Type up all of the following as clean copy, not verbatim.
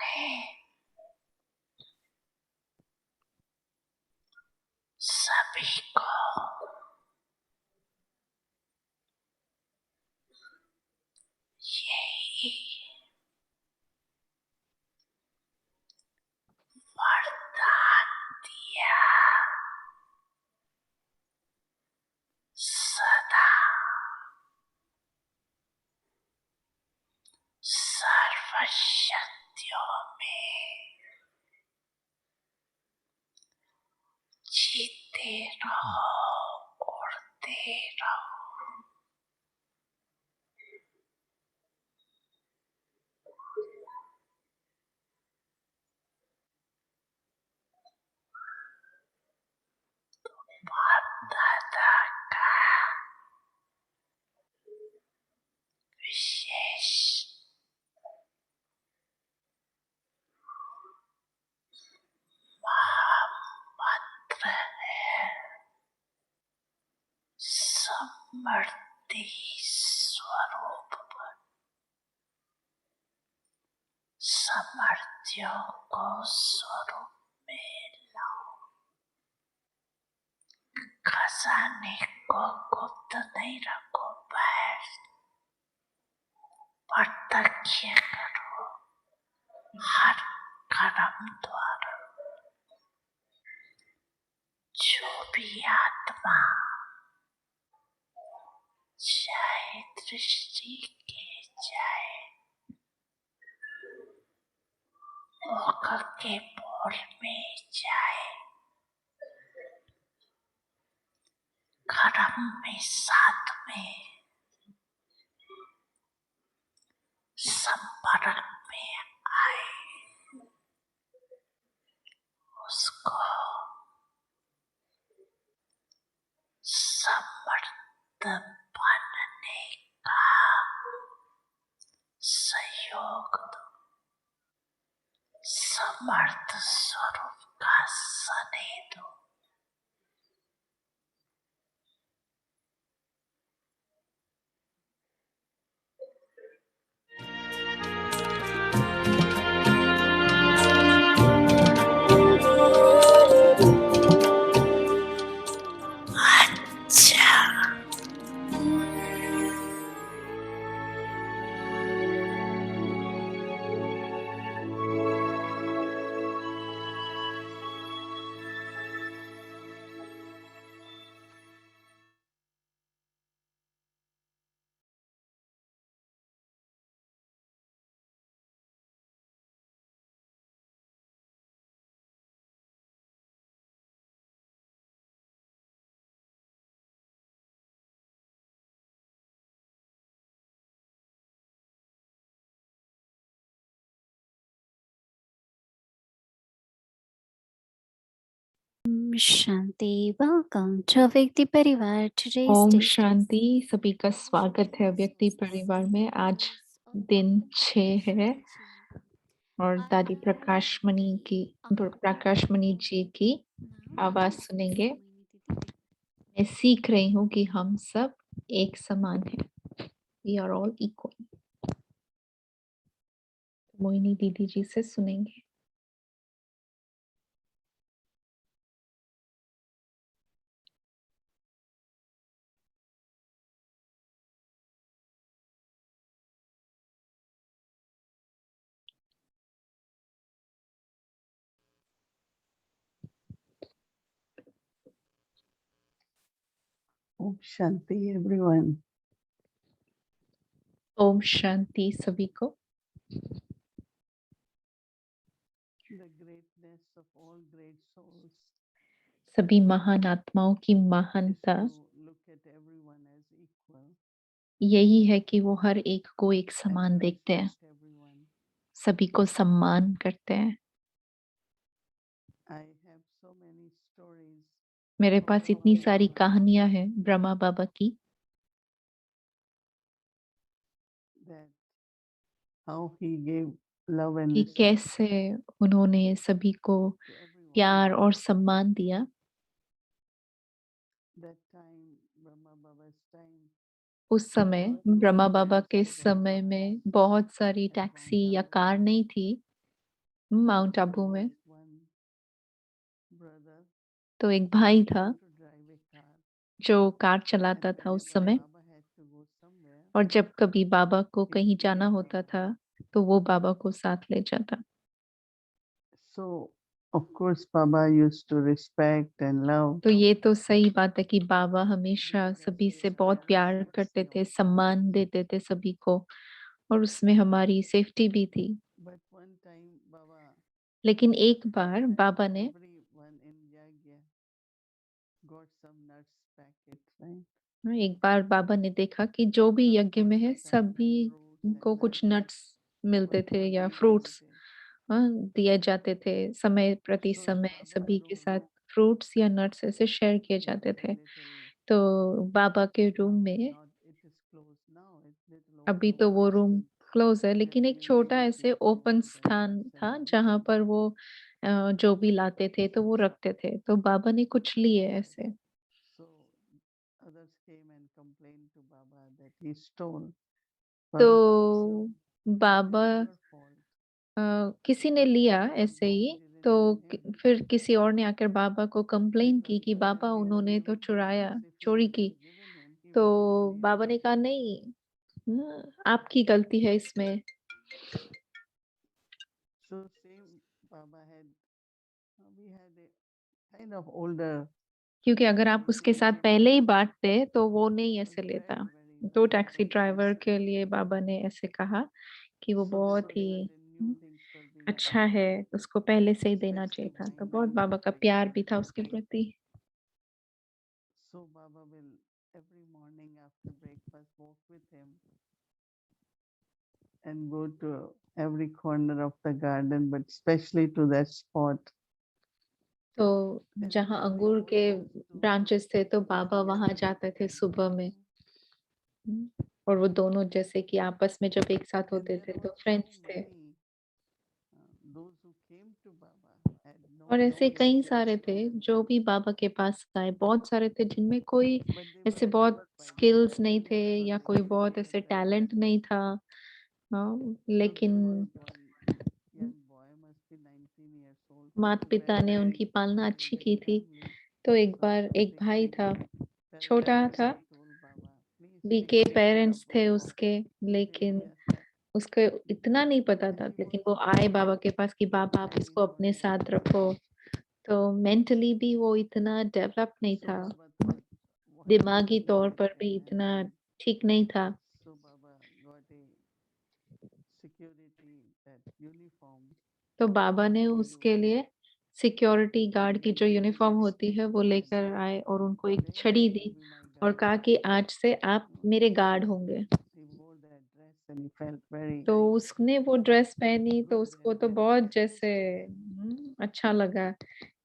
ने सभी को यही वरदान दिया, सदा सर्वशक्तियों में जीते रहो, उड़ते रहो। बाप दादा का विशेष महामंत्र है, समृद्धि स्वरूप समर्थियों को स्वरूप में लाओ। खजाने को गुप्त नहीं रखो, प्रत्यक्ष करो हर कर्म द्वारा। जो भी आत्मा चाहे दृष्टि के चाहे मुख के बोल में जाए, कर्म में साथ में संपर्क में आए, उसको समर्थ बनने का सहयोग दो, समर्थ स्वरूप का स्नेह दो। Shanti, welcome to Avyakti Parivar. Today's Om date शांति। सभी का स्वागत है अव्यक्ति परिवार में। आज दिन 6 है और दादी प्रकाश मणि जी की आवाज सुनेंगे। मैं सीख रही हूँ कि हम सब एक समान हैं। We are all equal। Mohini दीदी जी से सुनेंगे। Om Shanti everyone. Om Shanti सभी को। The greatness of all great souls सभी महान आत्माओं की is महानता to look at everyone as equal, यही है कि वो हर एक को एक and समान देखते हैं, respect everyone. सभी को सम्मान करते हैं। I have so many stories मेरे from पास Brahma इतनी सारी Baba कहानियां हैं ब्रह्मा बाबा की, that how he gave love and कि respect कैसे उन्होंने सभी को to everyone. प्यार और सम्मान दिया। That time, Brahma Baba's time, उस समय ब्रह्मा बाबा के समय में बहुत सारी टैक्सी या कार नहीं थी, माउंट आबू में। One brother तो एक भाई था used to drive a car, जो कार चलाता and था उस whenever समय, Baba had to go somewhere, और जब कभी बाबा को he कहीं would जाना take होता Baba. था तो वो बाबा को साथ ले जाता। So, of course, Baba used to respect and love तो ये तो सही बात है कि बाबा हमेशा because सभी he से was बहुत प्यार very करते थे, sure. सम्मान देते थे सभी को, और उसमें हमारी सेफ्टी भी थी। But one time, Baba लेकिन एक बार had बाबा ने everyone in Yagya got some nuts packet, right? एक बार बाबा ने देखा कि जो भी यज्ञ में है Some dry सभी fruits को and कुछ nuts, नट्स मिलते थे या whatever they फ्रूट्स needed. दिए जाते थे, समय प्रति So in समय Baba's सभी के room, साथ फ्रूट्स या नट्स ऐसे शेयर किए he जाते had a थे। little, तो बाबा के रूम now में, not, it is closed now, it's little अभी open तो वो place रूम with क्लोज है, where लेकिन एक छोटा utility ऐसे ओपन poles and स्थान nuts and था जहाँ everything. पर वो जो भी लाते थे तो वो रखते थे। तो बाबा ने कुछ लिए ऐसे। So others came and complained to Baba that he stole. तो Baba says, no, it Baba is your fault. किसी ने लिया ऐसे You ही, didn't तो give him फिर किसी और ने आकर बाबा को कंप्लेन की because कि बाबा clearly the उन्होंने तो new thing चुराया, was if he चोरी would की। have given him, he तो would have only बाबा ने कहा accepted. नहीं, आपकी गलती है इसमें। So same Baba had, we had a kind of older क्योंकि अगर आप उसके साथ relationship पहले with ही him. बांटते तो वो He नहीं was ऐसे लेता। very, very तो nice, टैक्सी very ड्राइवर के considerate. लिए बाबा ने ऐसे कहा कि वो So बहुत ही that the new things were being अच्छा है, prepared, उसको पहले से ही देना चाहिए especially था। तो during बहुत बाबा का mandatory प्यार भी time. था उसके प्रति। So Baba will every morning after breakfast walk with him and go to every corner of the garden, but especially to that spot. तो And जहाँ because they अंगूर all के used to ब्रांचेस थे तो meet बाबा वहां together जाते थे सुबह में। every और वो दोनों जैसे कि आपस में जब एक साथ and होते there थे was तो so फ्रेंड्स थे। many those who came to Baba had no और ऐसे knowledge कई of सारे थे students, जो भी बाबा के पास आए, बहुत सारे थे जिनमें कोई but they were ऐसे बहुत satisfied स्किल्स because नहीं थे whenever या they कोई came बहुत ऐसे together, टैलेंट नहीं था। so there लेकिन was one young boy, must be 19 years old, who was माता पिता very, ने very उनकी पालना very अच्छी big की थी। family. तो एक So बार एक भाई Big था, parents छोटा था, they told Baba, please take बीके care of पेरेंट्स थे Baba. उसके, लेकिन Yes. उसको इतना नहीं पता And था। he लेकिन was वो आए बाबा के पास कि बाबा आप very इसको अपने naughty. साथ रखो। तो मेंटली भी वो इतना डेवलप नहीं So था, Baba thought, what will he दिमागी do तौर with पर him? भी And इतना ठीक नहीं था। so Baba got a security, that uniform, तो बाबा ने BGU, उसके लिए सिक्योरिटी गार्ड and की he जो gave him यूनिफॉर्म a होती stick है वो and लेकर told आए him, और उनको एक today छड़ी you will the be my और guard. कहा कि आज से आप मेरे गार्ड होंगे। He wore that dress and he felt very तो उसने वो ड्रेस पहनी तो good उसको and तो very बहुत जैसे majestic. अच्छा लगा।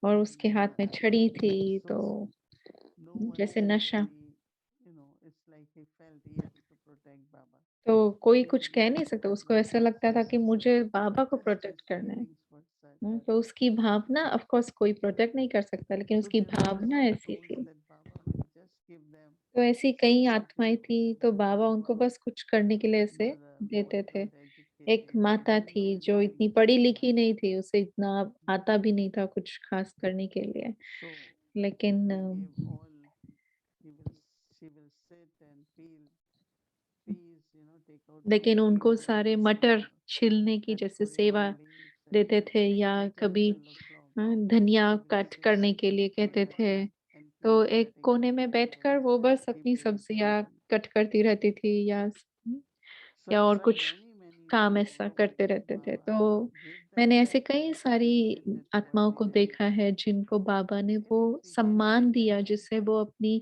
और And उसके हाथ में छड़ी थी तो so no one जैसे can नशा। really, it's like he felt he has to protect Baba. तो कोई कुछ कह नहीं सकता, उसको ऐसा लगता था कि मुझे बाबा को Just his प्रोटेक्ट करना है। feelings were such. तो उसकी भावना, ऑफ कोर्स कोई प्रोटेक्ट नहीं कर सकता, लेकिन So उसकी there were भावना some ऐसी souls थी। that Baba will just give them तो ऐसी कई something आत्माएं to थी do. तो बाबा उनको बस कुछ करने के लिए ऐसे Mother देते who थे। was एक educated, she माता didn't थी know जो anything इतनी from पढ़ी लिखी Baba. नहीं थी, उसे इतना आता भी नहीं था कुछ खास करने के लिए। So लेकिन he gave all, he will, she will sit and peel peas, take out some लेकिन peas उनको and सारे give to मटर her, छिलने की and जैसे सेवा coriander leaves, and देते थे, take या till 10, कभी 12 o'clock. धनिया She will कट sit करने के लिए on कहते that थे। and तो keep एक cutting कोने में बैठकर vegetables वो and बस keep अपनी doing सब्जियां something. कट करती रहती थी, So या और after कुछ many, many काम years, ऐसा करते रहते थे। Baba तो gave them मैंने ऐसे that कई and सारी protected that आत्माओं को quality. देखा है जिनको बाबा ने वो Very सम्मान appreciated दिया that. जिससे वो अपनी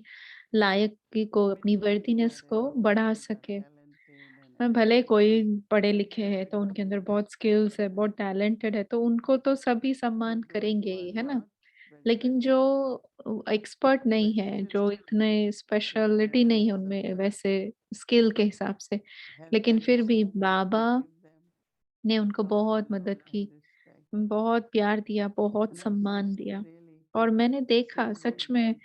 लायकी को, अपनी Many people are worthiness there को बढ़ा who are सके। talented and भले कोई educated, पढ़े लिखे हैं तो उनके अंदर बहुत स्किल्स है, बहुत टैलेंटेड है, तो उनको तो सभी but सम्मान those करेंगे who ही, are है ना। not very लेकिन जो talented, एक्सपर्ट नहीं है, जो specialists, इतने they will स्पेशलिटी never नहीं है deserve उनमें that. वैसे स्किल के हिसाब से, लेकिन Heaven फिर भी so much to Baba give them ने उनको power, बहुत love मदद की, and respect. बहुत प्यार दिया, बहुत And I सम्मान just दिया। really और मैंने देखा feel सच very में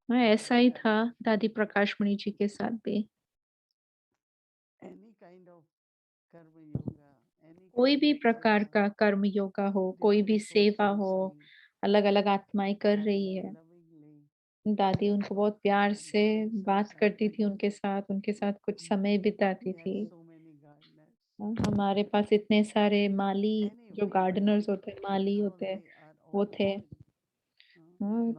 ऐसा ही था दादी प्रकाश मणि जी के साथ भी। any kind of karma yoga, any कोई भी प्रकार का कर्म योगा हो, कोई भी सेवा हो, अलग अलग आत्माएं कर रही है, दादी उनको बहुत प्यार से बात करती थी, उनके साथ कुछ समय बिताती थी। हमारे पास इतने सारे माली, जो गार्डनर्स होते हैं, माली होते हैं, वो थे।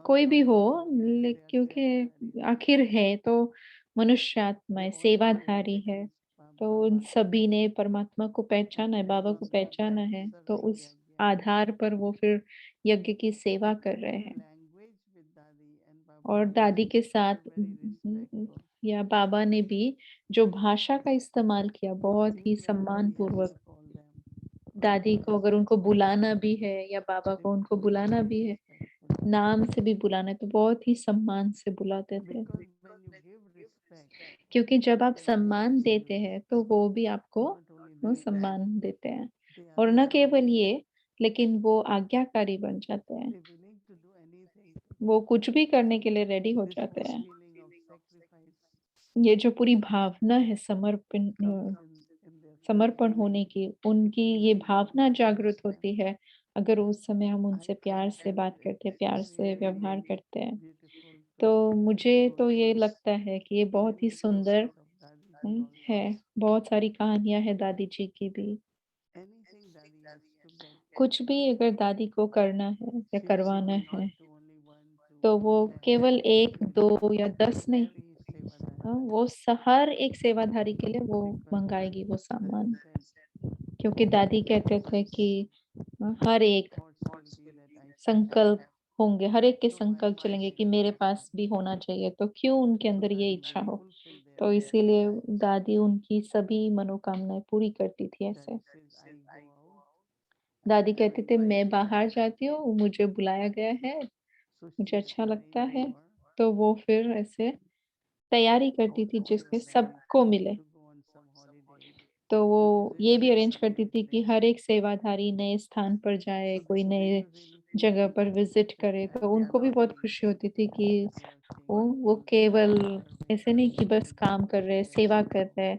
कोई भी हो, क्योंकि आखिर है तो मनुष्य आत्मा है, सेवाधारी है, तो उन सभी ने परमात्मा को पहचाना है, बाबा को पहचाना है, तो उस आधार पर वो फिर यज्ञ की सेवा कर रहे हैं। और दादी के साथ या बाबा ने भी जो भाषा का इस्तेमाल किया, बहुत ही सम्मान पूर्वक। दादी को अगर उनको बुलाना भी है या बाबा को उनको बुलाना भी है, नाम से भी बुलाना है, तो बहुत ही सम्मान से बुलाते थे। क्योंकि जब आप सम्मान देते हैं तो वो भी आपको वो सम्मान देते हैं, और न केवल ये, लेकिन वो आज्ञाकारी बन जाते हैं, वो कुछ भी करने के लिए रेडी हो जाते हैं। ये जो पूरी भावना है समर्पण होने की, उनकी ये भावना जागृत होती है अगर उस समय हम उनसे प्यार से बात करते हैं, प्यार से व्यवहार करते हैं। तो मुझे तो ये लगता है कि ये बहुत ही सुंदर है। बहुत सारी कहानियां है दादी जी की भी। कुछ भी अगर दादी को करना है या करवाना है, तो वो केवल 1, 2 या 10 नहीं, वो हर एक सेवाधारी के लिए वो मंगाएगी वो सामान। क्योंकि दादी कहते थे कि हर एक संकल्प होंगे, हर एक के संकल्प चलेंगे कि मेरे पास भी होना चाहिए, तो क्यों उनके अंदर ये इच्छा हो। तो इसीलिए दादी उनकी सभी मनोकामनाएं पूरी करती थी। ऐसे दादी कहती थी, मैं बाहर जाती हूँ, मुझे बुलाया गया है, मुझे अच्छा लगता है, तो वो फिर ऐसे तैयारी करती थी जिससे सबको मिले। तो वो ये भी अरेंज करती थी कि हर एक सेवाधारी नए स्थान पर जाए, कोई नए जगह पर विजिट करे, तो उनको भी बहुत खुशी होती थी कि वो केवल ऐसे नहीं कि बस काम कर रहे, सेवा कर रहे,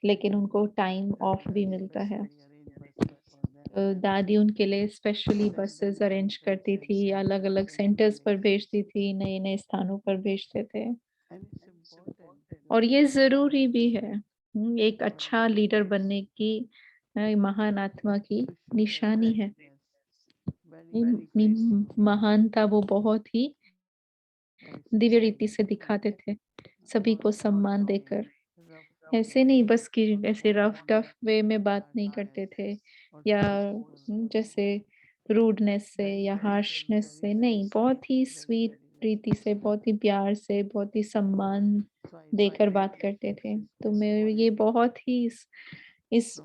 लेकिन उनको टाइम ऑफ भी मिलता है। दादी उनके लिए स्पेशली बसेस अरेंज करती थी, अलग अलग सेंटर्स पर भेजती थी, नए नए स्थानों पर भेजते थे। और ये जरूरी भी है, एक अच्छा लीडर बनने की महान आत्मा की निशानी है। महानता वो बहुत ही दिव्य रीति से दिखाते थे, सभी को सम्मान देकर। ऐसे नहीं बस कि ऐसे रफ टफ वे में बात नहीं करते थे, या जैसे रूडनेस से या हार्शनेस से नहीं, बहुत ही स्वीट रीति से, बहुत ही प्यार से, बहुत ही सम्मान देकर बात करते थे। तो मैं ये बहुत ही इस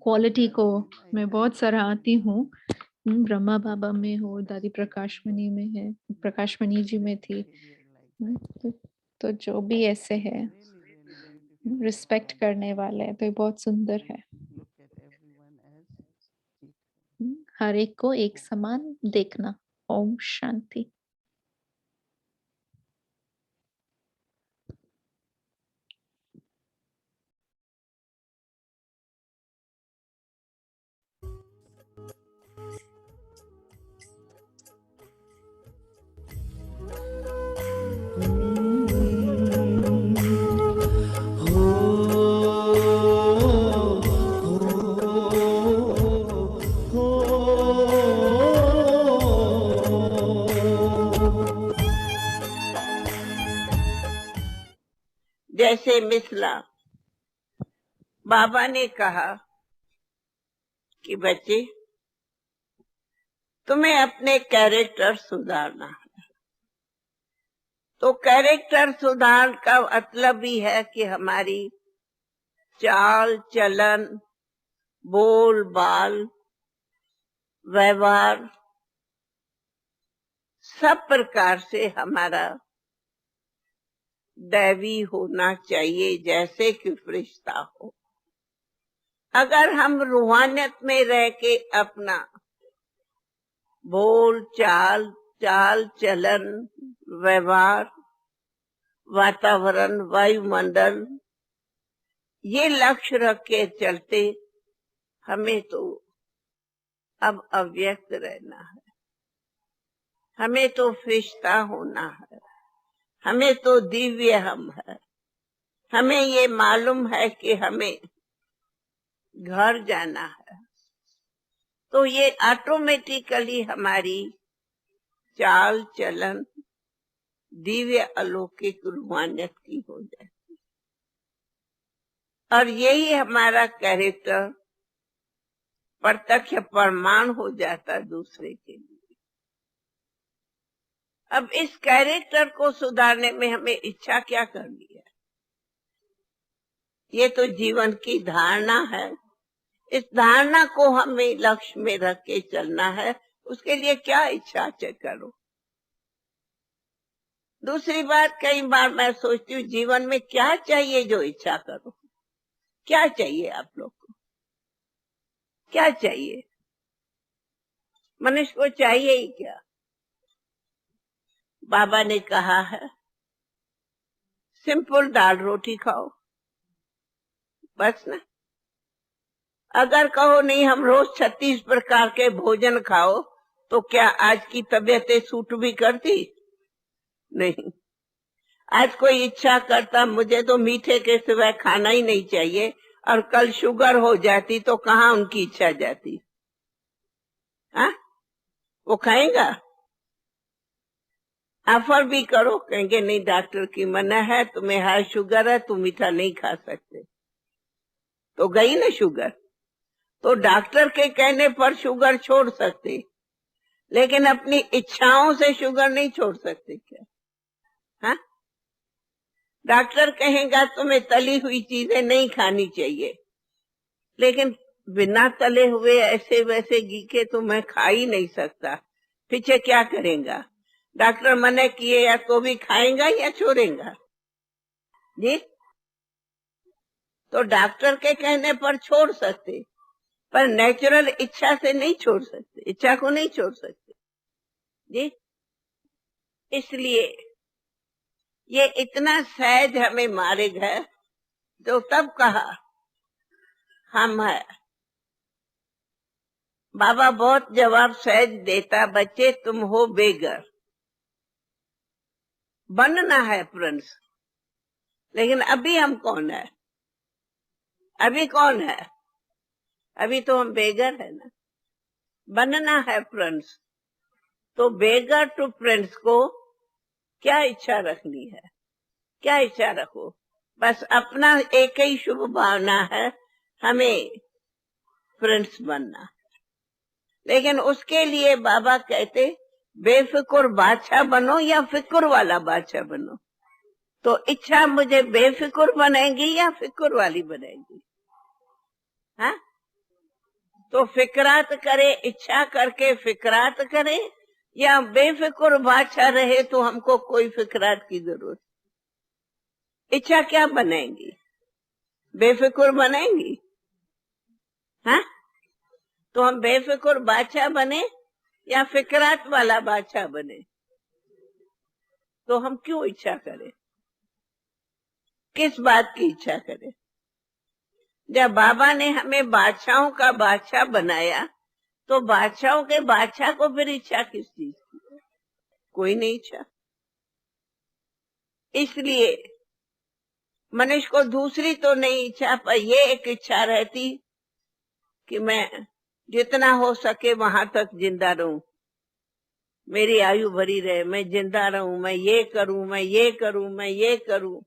क्वालिटी को मैं बहुत सराहती हूँ। ब्रह्मा बाबा में हो, दादी प्रकाशमणि में है, प्रकाशमणि जी में थी। तो जो भी ऐसे है रिस्पेक्ट करने वाले हैं, तो ये बहुत सुंदर है। हर एक को एक समान देखना। ओम शांति। जैसे मिसला बाबा ने कहा कि बच्चे तुम्हें अपने कैरेक्टर सुधारना है। तो कैरेक्टर सुधार का मतलब भी है कि हमारी चाल चलन, बोल बाल, व्यवहार सब प्रकार से हमारा दैवी होना चाहिए, जैसे कि फरिश्ता हो। अगर हम रूहानियत में रह के अपना बोल चाल चलन, व्यवहार, वातावरण, वायुमंडल ये लक्ष्य रख के चलते, हमें तो अब अव्यक्त रहना है, हमें तो फरिश्ता होना है, हमें तो दिव्य हम है। हमें ये मालूम है कि हमें घर जाना है, तो ये ऑटोमेटिकली हमारी चाल चलन दिव्य अलौकिक रूहानियत की हो जाए, और यही हमारा कैरेक्टर प्रत्यक्ष प्रमाण हो जाता दूसरे के लिए। अब इस कैरेक्टर को सुधारने में हमें इच्छा क्या करनी है? ये तो जीवन की धारणा है। इस धारणा को हमें लक्ष्य में रख के चलना है। उसके लिए क्या इच्छा करो। दूसरी बात, कई बार मैं सोचती हूँ जीवन में क्या चाहिए जो इच्छा करो। क्या चाहिए आप लोग को? क्या चाहिए? मनुष्य को चाहिए ही क्या? बाबा ने कहा है सिंपल दाल रोटी खाओ, बस ना। अगर कहो नहीं हम रोज 36 प्रकार के भोजन खाओ, तो क्या आज की तबीयतें सूट भी करती? नहीं। आज कोई इच्छा करता मुझे तो मीठे के सिवाय खाना ही नहीं चाहिए, और कल शुगर हो जाती तो कहाँ उनकी इच्छा जाती? हाँ, वो खाएगा? ऑफर भी करो, कहेंगे नहीं डॉक्टर की मना है, तुम्हें हाई शुगर है, तुम मीठा नहीं खा सकते। तो गई ना शुगर। तो डॉक्टर के कहने पर शुगर छोड़ सकते, लेकिन अपनी इच्छाओं से शुगर नहीं छोड़ सकते क्या? हाँ, डॉक्टर कहेगा तुम्हें तली हुई चीजें नहीं खानी चाहिए, लेकिन बिना तले हुए ऐसे वैसे घी के तो मैं खा ही नहीं सकता। पीछे क्या करेगा? डॉक्टर मना किए या तो भी खाएगा या छोड़ेगा जी? तो डॉक्टर के कहने पर छोड़ सकते, पर नेचुरल इच्छा से नहीं छोड़ सकते, इच्छा को नहीं छोड़ सकते जी। इसलिए ये इतना सहज हमें मार्ग है जो तब कहा हम है। बाबा बहुत जवाब सहज देता, बच्चे तुम हो बेघर, बनना है प्रिंस। लेकिन अभी हम कौन है? अभी कौन है? अभी तो हम बेघर है ना। बनना है प्रिंस, तो बेघर टू प्रिंस को क्या इच्छा रखनी है? क्या इच्छा रखो? बस अपना एक ही शुभ भावना है, हमें प्रिंस बनना। लेकिन उसके लिए बाबा कहते बेफिक्र बादशाह बनो या फिक्र वाला बादशाह बनो। तो इच्छा मुझे बेफिक्र बनेगी या फिक्र वाली बनेगी? हाँ, तो फिक्रात करे, इच्छा करके फिक्रात करे, या बेफिक्र बादशाह रहे तो हमको कोई फिक्रात की जरूरत? इच्छा क्या बनेगी? बेफिक्र बनेगी? हाँ, तो हम बेफिक्र बादशाह बने या फिक्रात वाला बादशाह बने? तो हम क्यों इच्छा करें? किस बात की इच्छा करें? जब बाबा ने हमें बादशाहों का बादशाह बनाया, तो बादशाहों के बादशाह को फिर इच्छा किस चीज की? कोई नहीं इच्छा। इसलिए मनुष्य को दूसरी तो नहीं इच्छा, पर ये एक इच्छा रहती कि मैं जितना हो सके वहां तक जिंदा रहूं, मेरी आयु भरी रहे, मैं जिंदा रहूं, मैं ये करूं, मैं ये करूं, मैं ये करूं,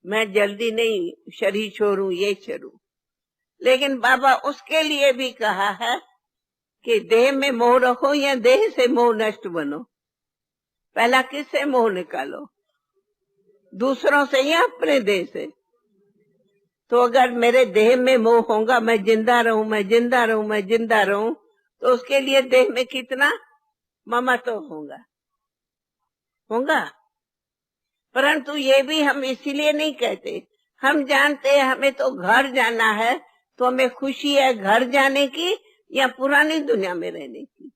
मैं जल्दी नहीं शरीर छोड़ूं, ये छोड़ूं। लेकिन बाबा उसके लिए भी कहा है कि देह में मोह रखो या देह से मोह नष्ट बनो। पहला किससे मोह निकालो? दूसरों से या अपने देह से? तो अगर मेरे देह में मोह होगा, मैं जिंदा रहूं, मैं जिंदा रहूं, मैं जिंदा रहूं, तो उसके लिए देह में कितना ममत्व होगा। परंतु ये भी हम इसीलिए नहीं कहते, हम जानते हैं हमें तो घर जाना है, तो हमें खुशी है घर जाने की या पुरानी दुनिया में रहने की?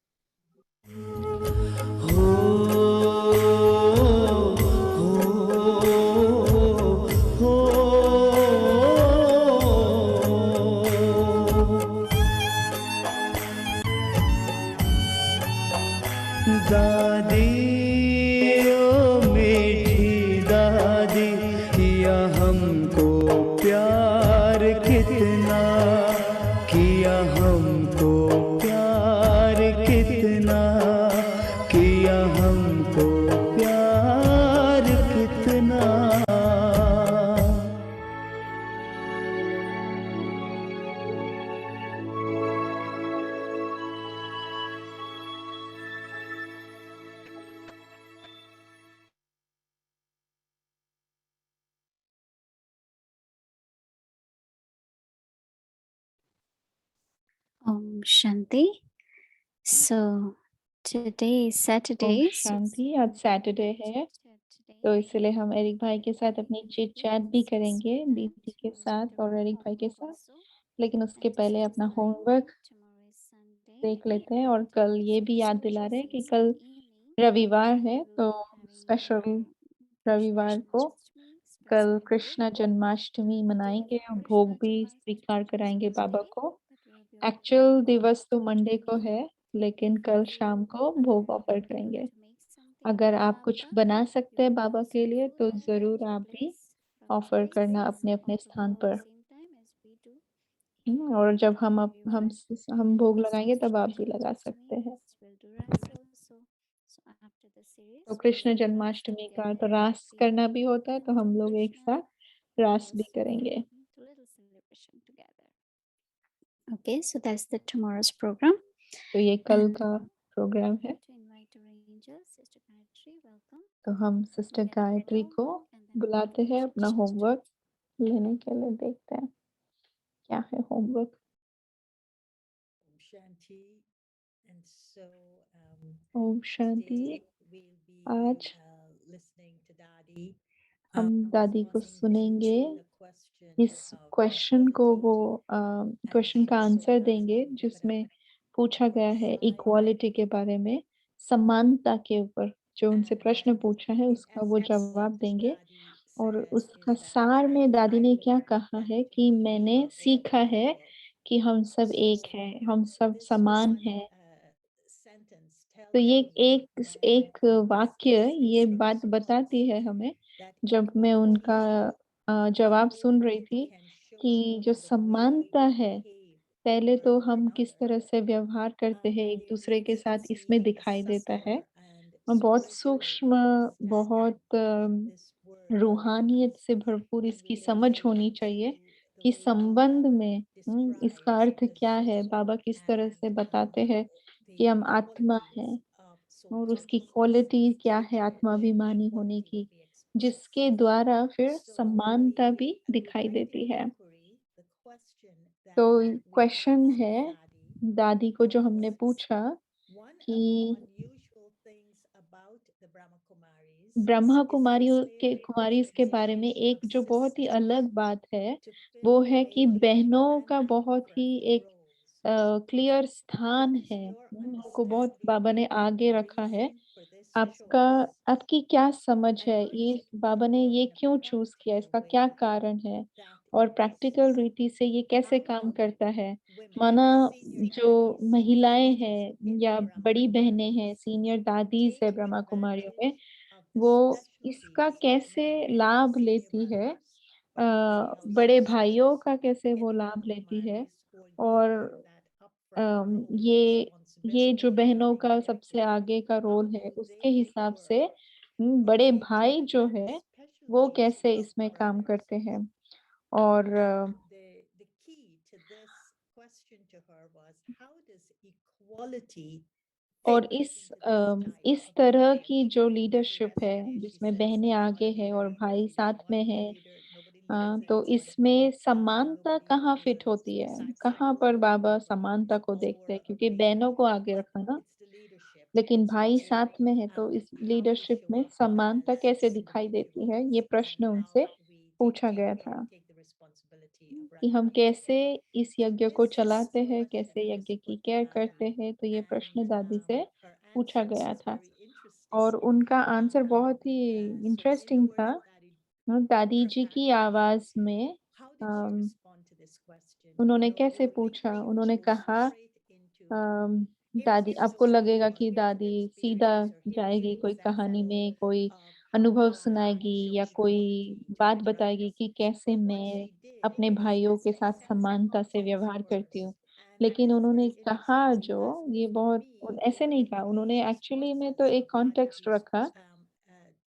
दादी ओ मीठी दादी, किया हमको प्यार कितना, किया हमको प्यार कितना, किया हमको प्यार कितना। Om Shanti. So today is Om Saturday. शांति। आज सैटरडे है, तो इसलिए हम एरिक भाई के साथ अपनी चिट चैट भी करेंगे, दीदी के साथ और एरिक भाई के साथ। लेकिन उसके पहले अपना होमवर्क देख लेते हैं। और कल ये भी याद दिला रहे हैं कि कल रविवार है, तो स्पेशल रविवार को कल कृष्ण जन्माष्टमी मनाएंगे और भोग भी स्वीकार कराएंगे बाबा को। एक्चुअल दिवस तो मंडे को है, लेकिन कल शाम को भोग ऑफर करेंगे। अगर आप कुछ बना सकते हैं बाबा के लिए तो जरूर आप भी ऑफर करना अपने अपने स्थान पर। और जब हम भोग लगाएंगे तब आप भी लगा सकते हैं। तो कृष्ण जन्माष्टमी का तो रास करना भी होता है, तो हम लोग एक साथ रास भी करेंगे। Okay, so that's the tomorrow's program. तो ये कल And का प्रोग्राम है। to invite our angels, Sister Gayatri, welcome. तो हम सिस्टर गायत्री को बुलाते हैं अपना होमवर्क लेने के लिए। देखते हैं क्या है होमवर्क। Shanti. And so ओम शांति। today we'll आज be listening to Dadi. हम दादी को responding सुनेंगे। to the question इस of क्वेश्चन को वो equality. क्वेश्चन का And आंसर so देंगे, we're जिसमें gonna पूछा गया है इक्वालिटी के बारे में, समानता के ऊपर जो उनसे प्रश्न पूछा है the उसका वो essence जवाब देंगे। Dadi और says उसका is that सार में दादी ने I've क्या learned कहा that है कि we मैंने are all सीखा है equal. कि हम सब एक So हैं, हम सब this समान one हैं। sentence तो tells ये me एक when I वाक्य face ये this बात बताती है response हमें, that जब मैं उनका जवाब सुन रही थी, can show कि जो the way समानता we है, behave पहले one तो for हम किस another. तरह से व्यवहार करते हैं एक दूसरे के साथ, इसमें दिखाई देता है। And और बहुत spiritual सूक्ष्म, बहुत this word रूहानियत से भरपूर इसकी समझ होनी चाहिए to कि the way संबंध में इसका describes अर्थ the क्या है। soul बाबा किस तरह से बताते हैं the कि हम आत्मा qualities हैं, of और soul उसकी consciousness क्वालिटी क्या है through which आत्माभिमानी होने equality की, will be expressed. जिसके द्वारा फिर So समानता we भी would दिखाई like to देती है। inquiry the question तो that we क्वेश्चन asked है Dadi दादी को जो हमने was पूछा one of कि the unusual things about the Brahma Kumaris Brahma is कुमारियों के their कुमारीज के बारे में organization एक of जो बहुत ही sisters अलग बात है, to वो fill है कि a बहनों का abandoned बहुत ही एक roles. क्लियर स्थान What is है। your उनको बहुत understanding बाबा ने and आगे रखा है। reason for this आपका choice? आपकी क्या समझ And है, how ये does it बाबा ने work ये in a क्यों चूज किया, practical इसका क्या way कारण है, that और in this प्रैक्टिकल रीति से ये कैसे how काम do करता है। women, माना senior जो daddies, महिलाएं हैं in the या Brahma बड़ी बहनें Kumaris हैं, सीनियर दादीज है take ब्रह्मा कुमारियों में, advantage of the वो इसका specialties of कैसे the लाभ senior लेती है, brothers or the male बड़े sisters भाइयों का कैसे in वो the लाभ Brahma लेती है। Kumaris who are और given that upfront role ये जो responsibility बहनों in का their सबसे care. आगे का How रोल है, do उसके they हिसाब work से in बड़े भाई taking जो that है वो specialties कैसे of इसमें काम brothers? करते हैं। और And the key to this question to her was how does equality और fit इस into this type इस of तरह leadership? की जो And the लीडरशिप है, rest of the day she जिसमें says, बहनें I want a आगे हैं leader, और I want a भाई leader, I साथ want में to be a है, leader. Nobody leads and तो it's going to इसमें go. समानता Nobody कहाँ फिट leads होती है, besides the कहाँ पर husband. बाबा Well, समानता it's को देखते more हैं, of क्योंकि a बहनों को आगे but रखा ना, it's the leadership. लेकिन So भाई साथ में है, तो इस how we लीडरशिप show में up समानता as कैसे the दिखाई देती है, individuals ये and प्रश्न उनसे how we पूछा गया था take the responsibility of कि running हम the कैसे show. इस So यज्ञ को this चलाते हैं, question कैसे was यज्ञ की put to केयर करते Dadi, हैं, तो ये प्रश्न and दादी से her पूछा answer गया was था। very और interesting. उनका आंसर बहुत ही So in the interesting words था। of Dadi, दादी her जी की passion, आवाज में how did she respond to this question? उन्होंने You कैसे know, पूछा, linking उन्होंने to कहा straight into दादी आपको लगेगा कि दादी सीधा जाएगी कोई कहानी में, कोई अनुभव सुनाएगी या कोई बात बताएगी कि कैसे मैं अपने भाइयों के साथ समानता से व्यवहार करती हूँ। लेकिन उन्होंने कहा जो ये बहुत ऐसे नहीं कहा, उन्होंने एक्चुअली में तो एक कॉन्टेक्स्ट रखा।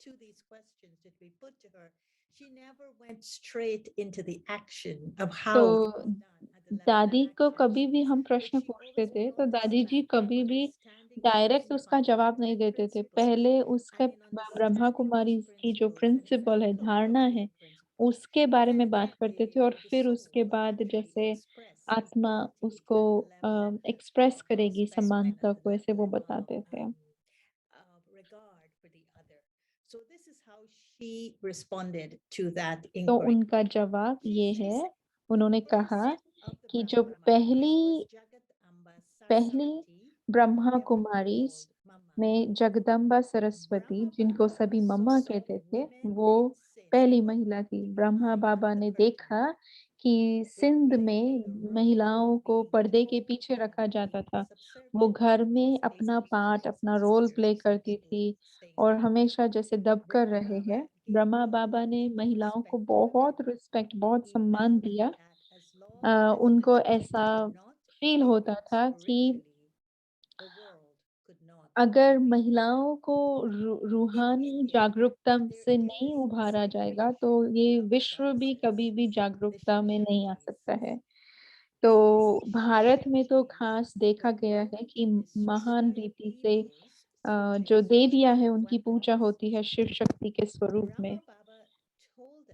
to these questions that we put to her, she never went straight into the action of how तो it was done at the level of दादी को action. कभी भी हम But प्रश्न she पूछते always थे तो brought us दादी जी back to कभी भी understanding डायरेक्ट these उसका जवाब नहीं fundamental देते थे। principles. पहले उसका And in Brahma understanding Kumari these की जो principles, and it's a principle है, real धारणा है, profound principle, उसके बारे में then बात that करते थे way और the फिर soul उसके can बाद actually जैसे express its आत्मा ability उसको at the level express of करेगी respect and समानता at को, the ऐसे वो level बताते थे। of regard for the other. So this is how she responded to that तो inquiry. उनका जवाब ये She है, said उन्होंने the कहा first of the कि जो Brahma Mamas was पहली Jagadamba पहली Saraswati, ब्रह्मा everyone कुमारी called Mama. में जगदम्बा सरस्वती, Brahma जिनको Baba सभी मम्मा saw कहते थे, women वो in sin पहली महिला थी। ब्रह्मा behind बाबा the ने curtain, देखा कि सिंध में playing the role महिलाओं of को being पर्दे के taught पीछे and रखा जाता being था। वो subservient घर to में these अपना पार्ट, expectations अपना of रोल प्ले sisters करती in थी the और state. हमेशा जैसे दबकर Brahma रहे Baba हैं। gave ब्रह्मा बाबा ने wonderful महिलाओं को respect to women. बहुत रिस्पेक्ट, बहुत He सम्मान felt दिया। that as long as उनको women ऐसा did not फील grow होता था कि spiritually, the world could not अगर be made. महिलाओं को In रूहानी India, जागरूकता there से is नहीं a उभारा जाएगा तो celebration ये of the विश्व भी कभी goddesses, भी the जागरूकता में नहीं आ Shaktis. सकता है। तो These भारत में तो Shaktis खास देखा were गया है worked कि to महान destroy रीति से evils through जो देवियां हैं spiritual उनकी पूजा weapons. होती है शिव शक्ति के स्वरूप में। Brahma Baba told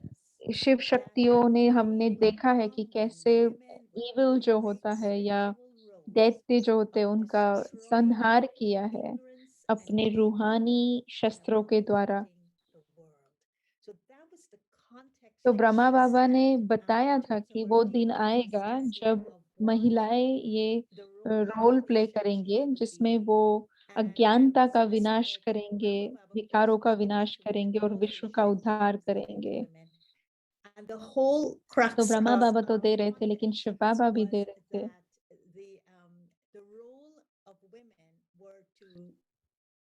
us Shiv that शक्तियों ने they हमने would देखा है कि come when कैसे women with ईविल जो white होता है या spiritual robes दैत्य जो होते हैं of उनका destroying संहार किया है ignorance and अपने रूहानी evil and शस्त्रों के द्वारा। uplifting the world. So that was the context तो that ब्रह्मा she बाबा ने set. बताया And था so कि we're वो दिन taking this आएगा lesson जब of what महिलाएं ये the role of role play leadership करेंगे would जिसमें be. वो And अज्ञानता का so we saw विनाश that करेंगे, Brahma Baba विकारों का always wanted विनाश to करेंगे और involve विश्व का leaders उद्धार and involve करेंगे। women. And the whole तो crux ब्रह्मा of बाबा तो दे रहे थे लेकिन context शिव of this बाबा भी was दे रहे थे। the role of women were to कि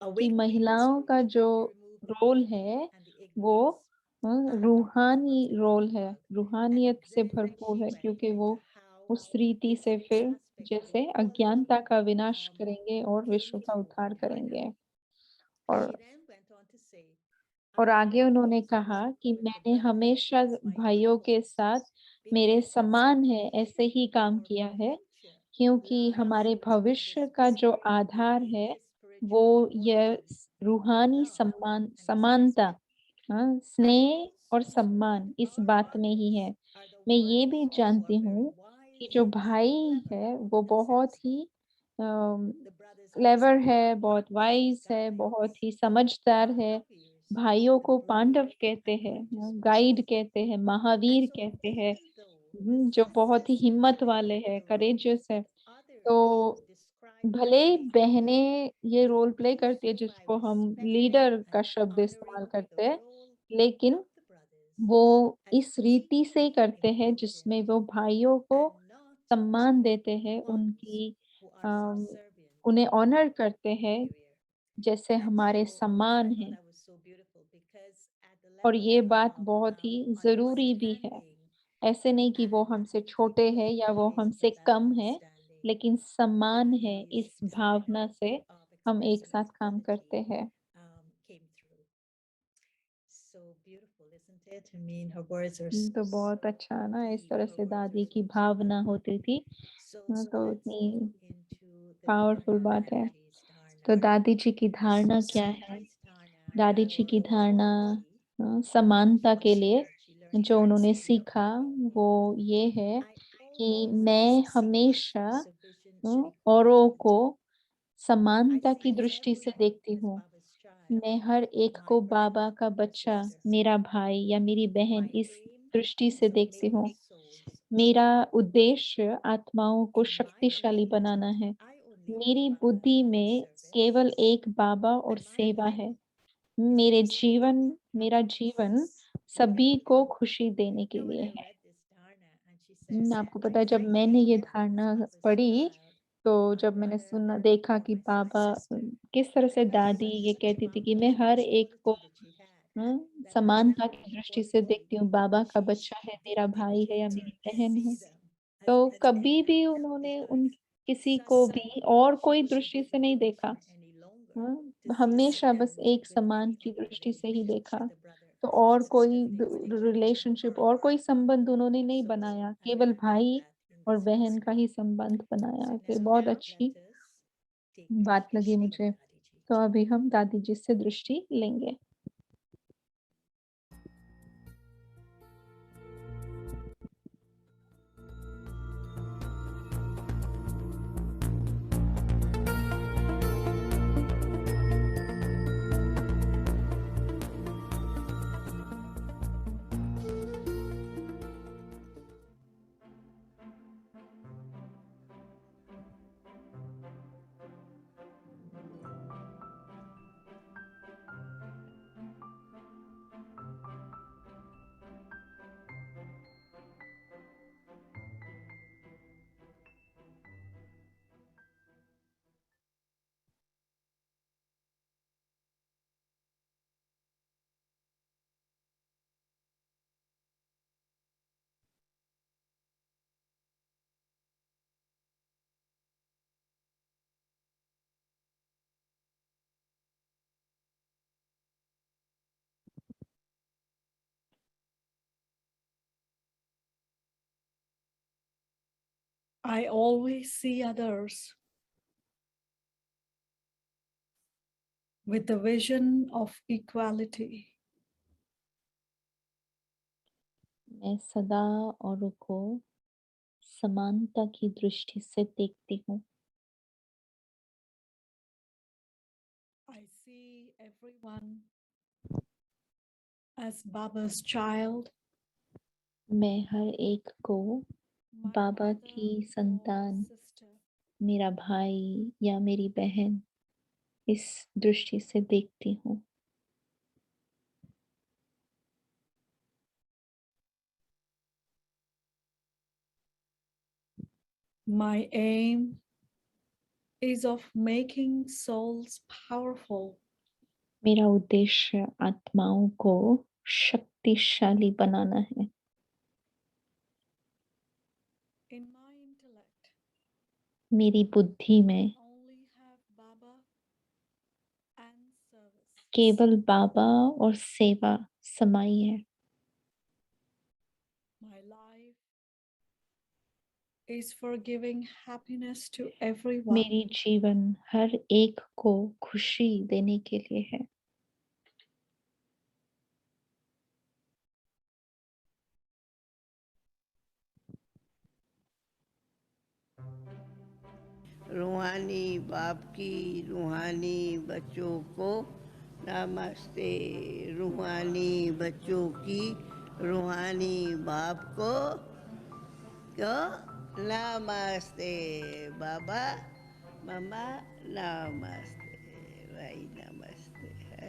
awaken the महिलाओं का spirit, जो to remove the role evil है and the वो ignorance and रूहानी of the रोल है, world. And रूहानियत से then भरपूर she है, went क्योंकि into वो how उस रीति this से this फिर aspect of जैसे equality अज्ञानता का विनाश um, करेंगे और विश्व came का through उद्धार in Maya. करेंगे। She और then went on to say, और I आगे have उन्होंने always कहा कि worked with the मैंने brothers हमेशा as my भाइयों के equals साथ मेरे because समान है ऐसे ही supposedly काम our किया है, future क्योंकि lies हमारे in भविष्य this का जो spirit, आधार in है this वो spiritual यह equality, रूहानी love सम्मान, and समानता, respect. I स्नेह और also know सम्मान that इस our बात में ही brothers है। are the मैं ये worthy भी who जानती are very हूँ कि wise जो and भाई clever है वो and बहुत ही sensible. The brothers clever also है, are बहुत वाइज है, guides. बहुत ही समझदार है। Mahavirs, भाइयों the को brave पांडव कहते and हैं, courageous गाइड ones. कहते हैं, And महावीर so कहते हैं, even though जो बहुत ही sisters हिम्मत play वाले हैं, the roles करेजियस है। that तो others describe भले as leadership, बहनें ये we रोल प्ले do करती है so by जिसको हम respecting लीडर का and शब्द इस्तेमाल honoring the करते हैं, role लेकिन of the brothers वो as इस रीति से equally करते हैं important जिसमें वो भाइयों को and not सम्मान देते हैं, ones उनकी who are अम, subservient उन्हें ऑनर and करते हैं inferior. जैसे And हमारे so सम्मान I thought हैं। that was so beautiful because at the और level ये बात of बहुत ही जरूरी भी है। understanding ऐसे नहीं कि वो and हमसे the छोटे हैं या equity वो based हमसे on that कम है, understanding, लेकिन समान है, Dady's इस भावना example से of हम एक expressing साथ काम करते equality हैं। came through. So beautiful, isn't it? I mean, her words are तो बहुत so अच्छा ना, इस deep. तरह Her से words are दादी की so भावना deep. होती थी। So तो let's इतनी move into the powerful Dharna बात है। Memories. तो Dharna. दादी जी की धारणा क्या So है? this Dharna दादी जी की for धारणा equality समानता के लिए that she learned जो from उन्होंने Srila सीखा वो Prabhupada. ये है I कि always मैं see हमेशा this vision Shri औरों Prabhupada. को I समानता की see दृष्टि से everyone देखती as हूँ। Baba's child, मैं हर एक my को brother, बाबा का my बच्चा, sister. मेरा भाई या मेरी बहन, My इस aim दृष्टि is से to देखती make हूँ। souls मेरा awake. उद्देश्य आत्माओं को In my शक्तिशाली brain, बनाना है। I only have मेरी Baba बुद्धि and में service. केवल एक बाबा और And my सेवा aim है। is मेरे to spread जीवन, मेरा happiness जीवन to सभी को everyone. खुशी देने के Now, when लिए I है। read this Dharna, and she says, आपको I पता है जब thank मैंने you, ये everyone's धारणा Baba's पढ़ी child, तो जब मैंने सुना देखा कि बाबा किस तरह से दादी ये कहती थी कि मैं हर एक को समानता की दृष्टि से देखती हूँ, बाबा का बच्चा है, मेरा भाई है या मेरी बहन है। तो कभी भी उन्होंने उन किसी को भी और कोई दृष्टि से नहीं देखा। हमेशा बस एक समान की दृष्टि से ही देखा। तो और कोई रिलेशनशिप और कोई संबंध उन्होंने नहीं बनाया, केवल भाई और बहन का ही संबंध बनाया। तो ये बहुत अच्छी बात लगी मुझे। तो अभी हम दादी जी से दृष्टि लेंगे। I always see others with the vision of equality. मैं सदा औरों को समानता की दृष्टि से देखती हूँ। I see everyone as Baba's child. मैं हर एक को my बाबा brother की or संतान, sister. मेरा भाई या मेरी बहन, इस दृष्टि से देखती हूँ। My aim is of making souls powerful. मेरा उद्देश्य आत्माओं को शक्तिशाली बनाना है। In my intellect, मेरी बुद्धि में only have Baba and service. केवल बाबा और सेवा समाई है। My life is for giving happiness to everyone. मेरी जीवन हर एक को खुशी देने के लिए है। रूहानी बाप की रूहानी बच्चों को नमस्ते। रूहानी बच्चों की रूहानी बाप को नमस्ते। बाबा मम्मा नमस्ते, भाई नमस्ते है।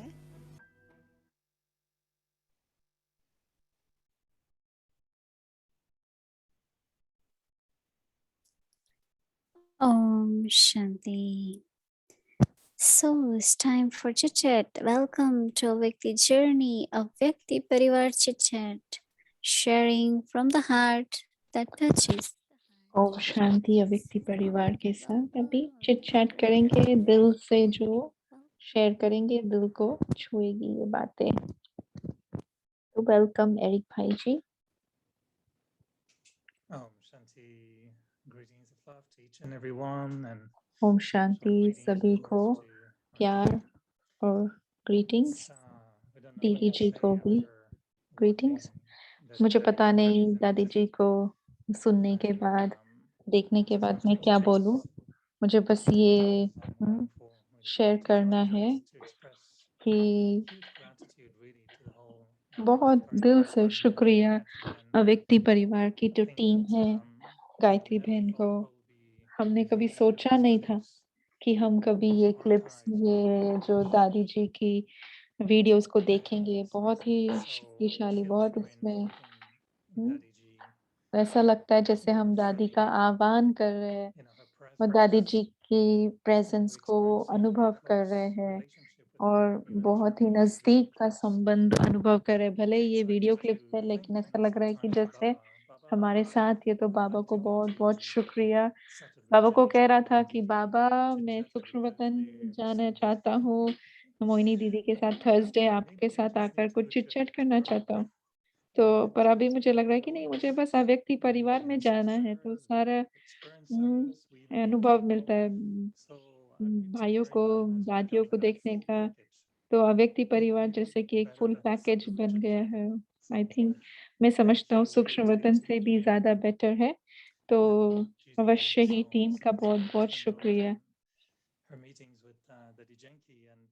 Om Shanti. So it's time for chit chat. Welcome to Vyakti Journey of Vyakti Parivar Chit Chat, sharing from the heart that touches. Om Shanti. अव्यक्ति परिवार के साथ अभी चिट चैट करेंगे, दिल से जो शेयर करेंगे, दिल को छुएगी ये बातें। तो वेलकम एरिक भाई जी। Shanti, greetings of love to each and everyone, and Om Shanti greetings सभी of को, love to प्यार और ग्रीटिंग्स। we don't know दीदी what to जी say को भी after ग्रीटिंग्स। watching मुझे the पता नहीं practice दादी जी demonstration. को सुनने के बाद, देखने के बाद First मैं of all, क्या it's बोलूं। मुझे बस ये wonderful शेयर करना है just to express कि huge gratitude really to the whole बहुत दिल से शुक्रिया and अव्यक्ति परिवार की I जो think टीम that, है, गायत्री many बहन people को। will probably हमने कभी viewing सोचा these नहीं था clips कि हम कभी ये क्लिप्स, ये जो दादी जी की वीडियोस को देखेंगे। बहुत ही so शक्तिशाली, feel बहुत joy उसमें invoking Daddy Ji ऐसा लगता है जैसे हम दादी का demonstrating आह्वान कर रहे हैं, her और दादी जी की प्रेजेंस को अनुभव कर रहे हैं और बहुत ही नजदीक का संबंध अनुभव कर रहे हैं। भले ही ये वीडियो क्लिप है लेकिन ऐसा लग रहा है कि जैसे हमारे साथ ये। तो बाबा को बहुत बहुत शुक्रिया। बाबा को कह रहा था कि बाबा मैं सूक्ष्म वतन जाना चाहता हूँ, मोहिनी दीदी के साथ थर्सडे आपके साथ आकर कुछ चिट चैट करना चाहता हूँ। तो पर अभी मुझे लग रहा है कि नहीं, मुझे बस अव्यक्ति परिवार में जाना है, तो सारा अनुभव मिलता है भाइयों को, दादियों को देखने का। तो अव्यक्ति परिवार जैसे कि एक फुल पैकेज बन गया है। आई थिंक मैं समझता हूँ सूक्ष्म वतन से भी ज्यादा बेटर है। तो अवश्य ही टीम का बहुत बहुत शुक्रिया। her meetings with Dadi Jenki and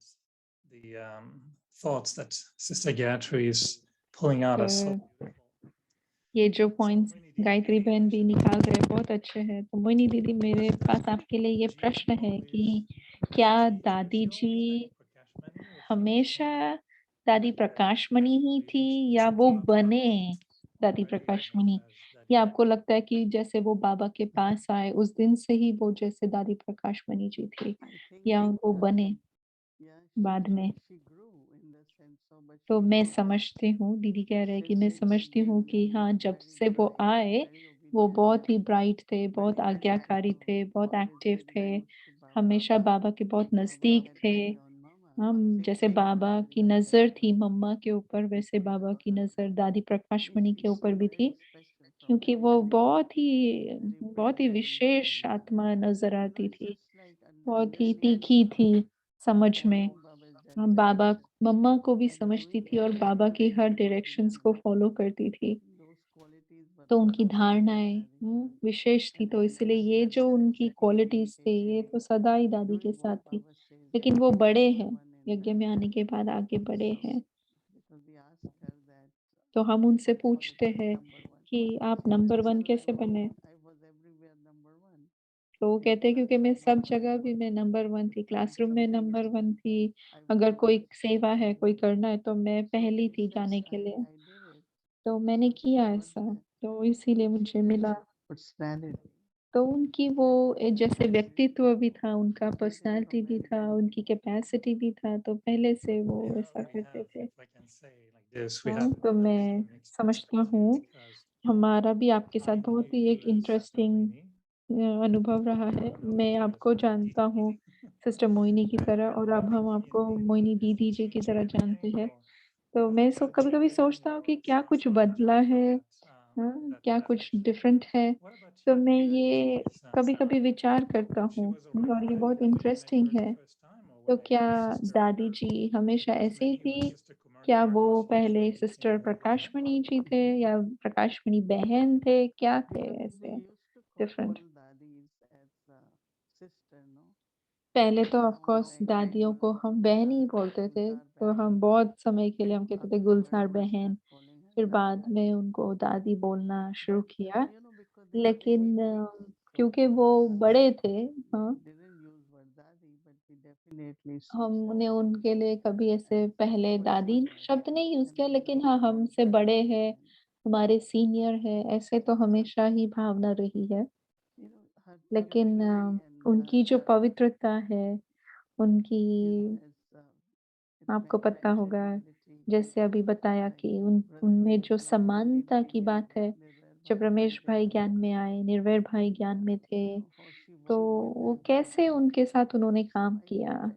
the thoughts that Sister Gayatri is pulling out are so beautiful. ये जो पॉइंट्स गायत्री बहन भी निकाल रहे हैं बहुत अच्छे हैं। तो मोहिनी दीदी, मेरे पास आपके लिए ये प्रश्न है कि क्या दादी जी हमेशा दादी प्रकाशमणि ही थी या वो बने दादी प्रकाशमणि, या आपको लगता है कि जैसे वो बाबा के पास आए उस दिन से ही वो जैसे दादी प्रकाशमणि जी थी, I think या वो बने yeah, बाद में? she grew in the sense of, but तो she मैं grew समझती हूँ, दीदी कह रहे हैं कि मैं since she समझती हूँ came कि in, हाँ, was जब very से वो bright, आए very वो obedient, बहुत ही ब्राइट थे, बहुत very आज्ञाकारी obedient, थे, बहुत always एक्टिव very थे, close to Baba. हमेशा बाबा के बहुत Baba नजदीक had थे। eye on Mama, हम जैसे fixing बाबा Mama की like नजर that. थी मम्मा के ऊपर, वैसे बाबा की नजर दादी प्रकाशमणि के ऊपर भी थी, Very special from क्योंकि very वो young, बहुत ही very विशेष brilliant. आत्मा नजर You know, आती it's थी, just like बहुत ही understanding तीखी थी समझ में। everything Baba has done हम for बाबा us मम्मा को भी and समझती doing थी और बाबा everything की for her us what he directions done. को फॉलो करती थी। Those qualities तो Baba उनकी loved in धारणाएं Daddy. विशेष थी, And तो I इसलिए guess ये जो that's उनकी exactly क्वालिटीज थे ये तो replicated सदा ही दादी के doing साथ what थी। Baba says लेकिन that वो he is बड़े number हैं, one in यज्ञ में that. आने के बाद आगे बढ़े So हैं। because we asked her that तो हम उनसे what पूछते quality is हैं number one. कि आप So number she one said कैसे बने? I was everywhere number one. तो वो In कहते हैं क्योंकि मैं classroom सब number जगह one. भी मैं नंबर वन थी, Doing क्लासरूम में something नंबर वन थी, I was अगर the कोई first. सेवा है कोई करना है तो मैं So पहली she थी says जाने के लिए। I did it. तो मैंने So she किया got ऐसा, that. तो इसीलिए So मुझे she has मिला। personality. तो उनकी वो जैसे व्यक्तित्व भी था, उनका She did it personality from भी very था, young. उनकी कैपेसिटी भी था, तो पहले से वो You know, ऐसा we करते have, थे। if I can say like this, we हाँ, have तो a bit मैं of a mixed समझता हूँ experience because हमारा भी आपके साथ I बहुत knew ही you एक as Sister इंटरेस्टिंग Moini. अनुभव रहा है। Now know मैं you as आपको Moini जानता Didi. हूँ सिस्टर मोहिनी की तरह, And और अब हम Moini आपको and मोहिनी the दीदी जी की differences तरह जानते हैं। between तो मैं कभी कभी सोचता हूँ कि क्या कुछ बदला है, हाँ, क्या कुछ डिफरेंट है। what about तो you, मैं Gayatri? ये कभी कभी विचार करता She हूँ was already और ये like बहुत that when I met interesting her the है। first time, or तो when I क्या met Sister दादी जी हमेशा ऐसे ही Moini or थी? Sister क्या Kumarti, वो or she पहले became सिस्टर like प्रकाशमणि जी थे या प्रकाशमणि बहन थे, क्या थे Because we ऐसे used to call different? all daddies as sister, no? पहले तो ऑफ Now कोर्स like दादियों को हम बहन ही बोलते थे, Gulzar तो Behan. हम बहुत समय के लिए हम कहते थे गुलजार Afterwards we बहन, start calling her फिर बाद Dadi. में उनको दादी बोलना शुरू But किया। because they were लेकिन big, so क्योंकि for वो us बड़े थे, we हाँ, didn't use word Dadi, but we definitely हमने उनके लिए कभी ऐसे as पहले दादी person like शब्द नहीं यूज and किया, we लेकिन used हाँ to call हमसे her बड़े Dadi हैं, and हमारे सीनियर है, ऐसे तो हमेशा ही भावना रही है। her लेकिन purity and उनकी जो पवित्रता है, उनकी as आपको पता mentioned होगा, quality जैसे अभी बताया like कि Brother उनमें जो Mahesh Baba came समानता to की Nirvana, बात है, Nirvair जब Baba रमेश Pandit, भाई ज्ञान में आए, निर्वैर भाई ज्ञान में थे, how she तो worked with वो them. कैसे उनके साथ उन्होंने So काम I किया। think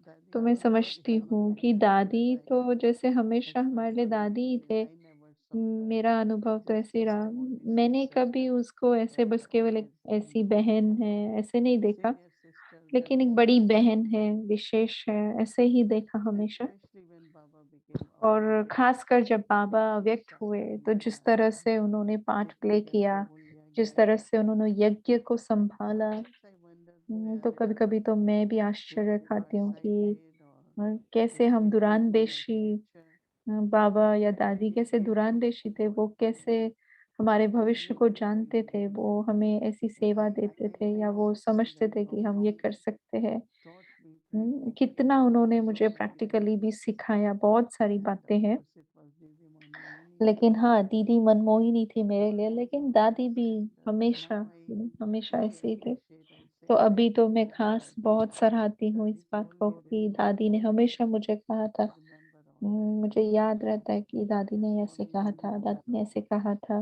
that Dadi तो मैं was समझती always हूँ कि very दादी like तो जैसे as हमेशा per हमारे लिए her दादी ही memory. थे। I never saw her मेरा अनुभव तो just ऐसे ही रहा। testimonies as मैंने कभी sister, उसको ऐसे but बस केवल एक always ऐसी बहन है ऐसे नहीं देखा, senior sister लेकिन एक that बड़ी बहन है, विशेष है, ऐसे ही देखा हमेशा। especially when Baba became और aware खासकर जब बाबा his व्यक्त हुए, तो society जिस and तरह से उन्होंने पार्ट प्ले taking that किया, whole जिस yagya. तरह से उन्होंने यज्ञ को संभाला, Sometimes I wonder तो कभी कभी तो मैं भी आश्चर्य खाती हूँ कि far-sighted or कैसे is हम she really of दुरानदेशी nature? बाबा या But दादी we कैसे grateful दुरानदेशी for थे, what वो they कैसे did. हमारे And भविष्य को जानते थे, वो हमें ऐसी and सेवा देते थे या वो used to see समझते that थे कि हम ये कर सकते हैं। taught me practically कितना उन्होंने so मुझे many प्रैक्टिकली things. भी सिखाया, बहुत सारी And बातें of हैं। course it was Didi Manmohini. लेकिन हाँ, दीदी मनमोहिनी थी मेरे लिए, लेकिन दादी भी And हमेशा now I हमेशा ऐसे ही थे। appreciate and say तो अभी तो मैं खास बहुत सराहती हूँ इस बात को कि दादी ने हमेशा मुझे कहा था। मुझे याद रहता है कि दादी ने ऐसे कहा था, दादी ने ऐसे कहा था।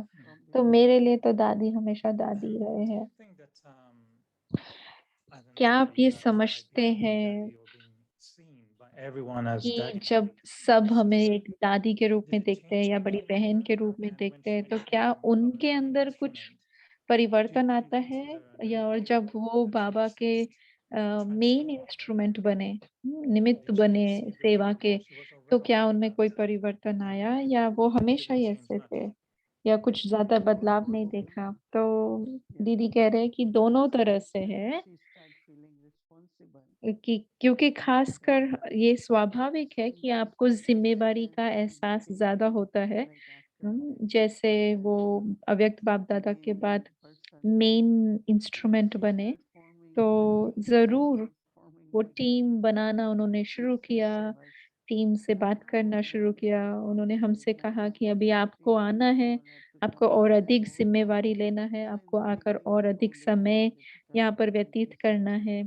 तो मेरे लिए तो दादी हमेशा दादी रहे हैं। I think that I don't क्या know, आप maybe ये it's not the समझते idea of being हैं daddy or being seen by everyone as कि daddy. जब सब It's हमें just, एक दादी के रूप did में it देखते हैं change या with बड़ी that बहन के woman? रूप में And when देखते हैं, she तो क्या became a उनके loving अंदर कुछ instrument, परिवर्तन आता do you है? consider या और maybe जब वो that she बाबा was के मेन transformed? इंस्ट्रूमेंट बने, Or निमित्त did she बने see सेवा before के, that she was तो already क्या like उनमें that? कोई परिवर्तन आया या वो Or did हमेशा it ही change ऐसे much? थे या कुछ ज्यादा बदलाव नहीं देखा? तो दीदी कह रहे हैं कि दोनों तरह से है She start feeling responsible. कि क्योंकि खासकर ये स्वाभाविक है कि आपको जिम्मेवारी का एहसास ज्यादा होता है। जैसे वो अव्यक्त बाप दादा के बाद मेन इंस्ट्रूमेंट बने, तो जरूर वो टीम बनाना उन्होंने शुरू किया, टीम से बात करना शुरू किया। उन्होंने हमसे कहा कि अभी आपको आना है, आपको और अधिक जिम्मेवारी लेना है, आपको आकर और अधिक समय यहाँ पर व्यतीत करना है।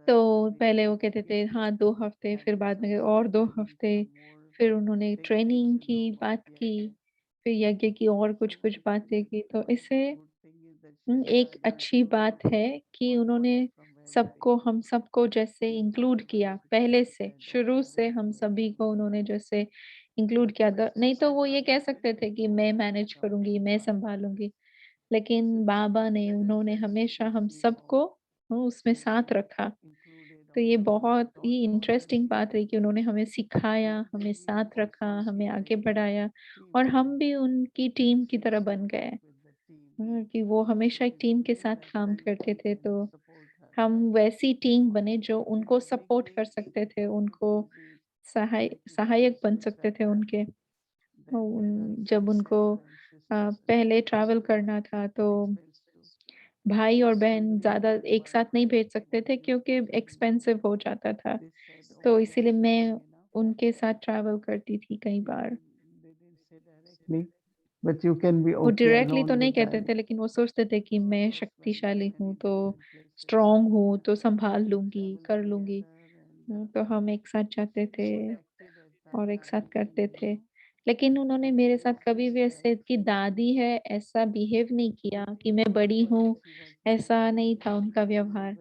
तो पहले वो कहते थे हाँ 2 हफ्ते, फिर बाद में और 2 हफ्ते, फिर उन्होंने ट्रेनिंग की बात की, फिर यज्ञ की और कुछ कुछ बातें की। तो इससे एक अच्छी बात है कि उन्होंने सबको, हम सबको जैसे इंक्लूड किया, पहले से शुरू से हम सभी को उन्होंने जैसे इंक्लूड किया। नहीं तो वो ये कह सकते थे कि मैं मैनेज करूंगी, मैं संभालूंगी, लेकिन बाबा ने, उन्होंने हमेशा हम सबको उसमें साथ रखा। तो ये बहुत ही इंटरेस्टिंग बात रही कि उन्होंने हमें सिखाया, हमें साथ रखा, हमें आगे बढ़ाया, और हम भी उनकी टीम की तरह बन गए। कि वो हमेशा एक टीम के साथ काम करते थे, तो हम वैसी टीम बने जो उनको सपोर्ट कर सकते थे, उनको सहायक बन सकते थे उनके। जब उनको पहले ट्रैवल करना था, तो भाई और बहन ज्यादा एक साथ नहीं भेज सकते थे क्योंकि एक्सपेंसिव हो जाता था। तो इसीलिए मैं उनके साथ ट्रैवल करती थी कई बार। But you can be वो okay डायरेक्टली तो alone नहीं with कहते that. थे, लेकिन वो सोचते थे कि मैं शक्तिशाली हूँ, तो स्ट्रांग हूँ, तो संभाल लूंगी, कर लूंगी। तो हम एक साथ जाते थे और एक साथ करते थे। लेकिन उन्होंने मेरे साथ कभी भी ऐसे कि दादी है ऐसा बिहेव नहीं किया कि मैं बड़ी हूँ, ऐसा नहीं था उनका व्यवहार।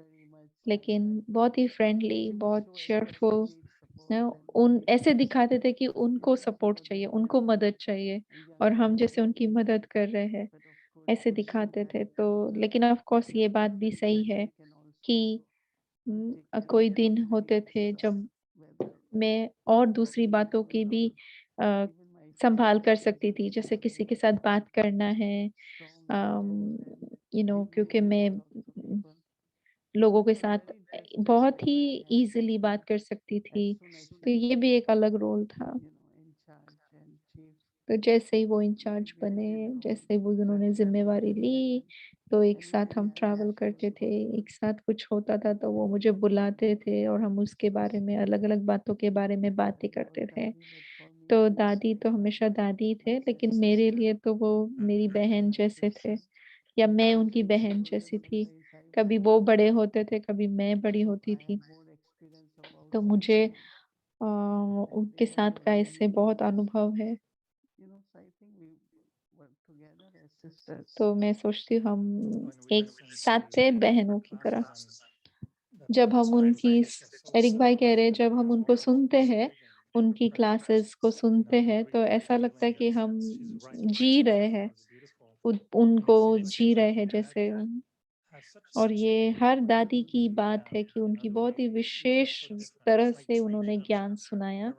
लेकिन बहुत ही फ्रेंडली, बहुत cheerful, उन ऐसे दिखाते थे कि उनको सपोर्ट चाहिए, उनको मदद चाहिए, और हम जैसे उनकी मदद कर रहे हैं, ऐसे दिखाते थे। तो लेकिन ऑफ कोर्स ये बात भी सही है कि कोई दिन होते थे जब मैं और दूसरी बातों की भी अ, संभाल कर सकती थी, जैसे किसी के साथ बात करना है, क्योंकि मैं लोगों के साथ बहुत ही इजीली बात कर सकती थी। तो ये भी एक अलग रोल था। तो जैसे ही वो इंचार्ज बने, जैसे ही वो उन्होंने जिम्मेवारी ली, तो एक साथ हम ट्रैवल करते थे, एक साथ कुछ होता था तो वो मुझे बुलाते थे और हम उसके बारे में, अलग अलग बातों के बारे में बातें करते थे। तो दादी तो हमेशा दादी थे, लेकिन मेरे लिए तो वो मेरी बहन जैसे थे, या मैं उनकी बहन जैसी थी। कभी वो बड़े होते थे, कभी मैं बड़ी होती थी। तो मुझे उनके साथ का इससे बहुत अनुभव है। तो मैं सोचती हूँ हम In एक relation साथ to थे बहनों की तरह। that जब हम उनकी, also एरिक भाई कह रहे हैं, जब हम उनको सुनते हैं, उनकी क्लासेस को सुनते हैं, तो ऐसा लगता है कि हम जी रहे हैं, उनको जी रहे हैं जैसे। और ये हर दादी की बात है कि उनकी बहुत ही विशेष तरह से उन्होंने ज्ञान सुनाया।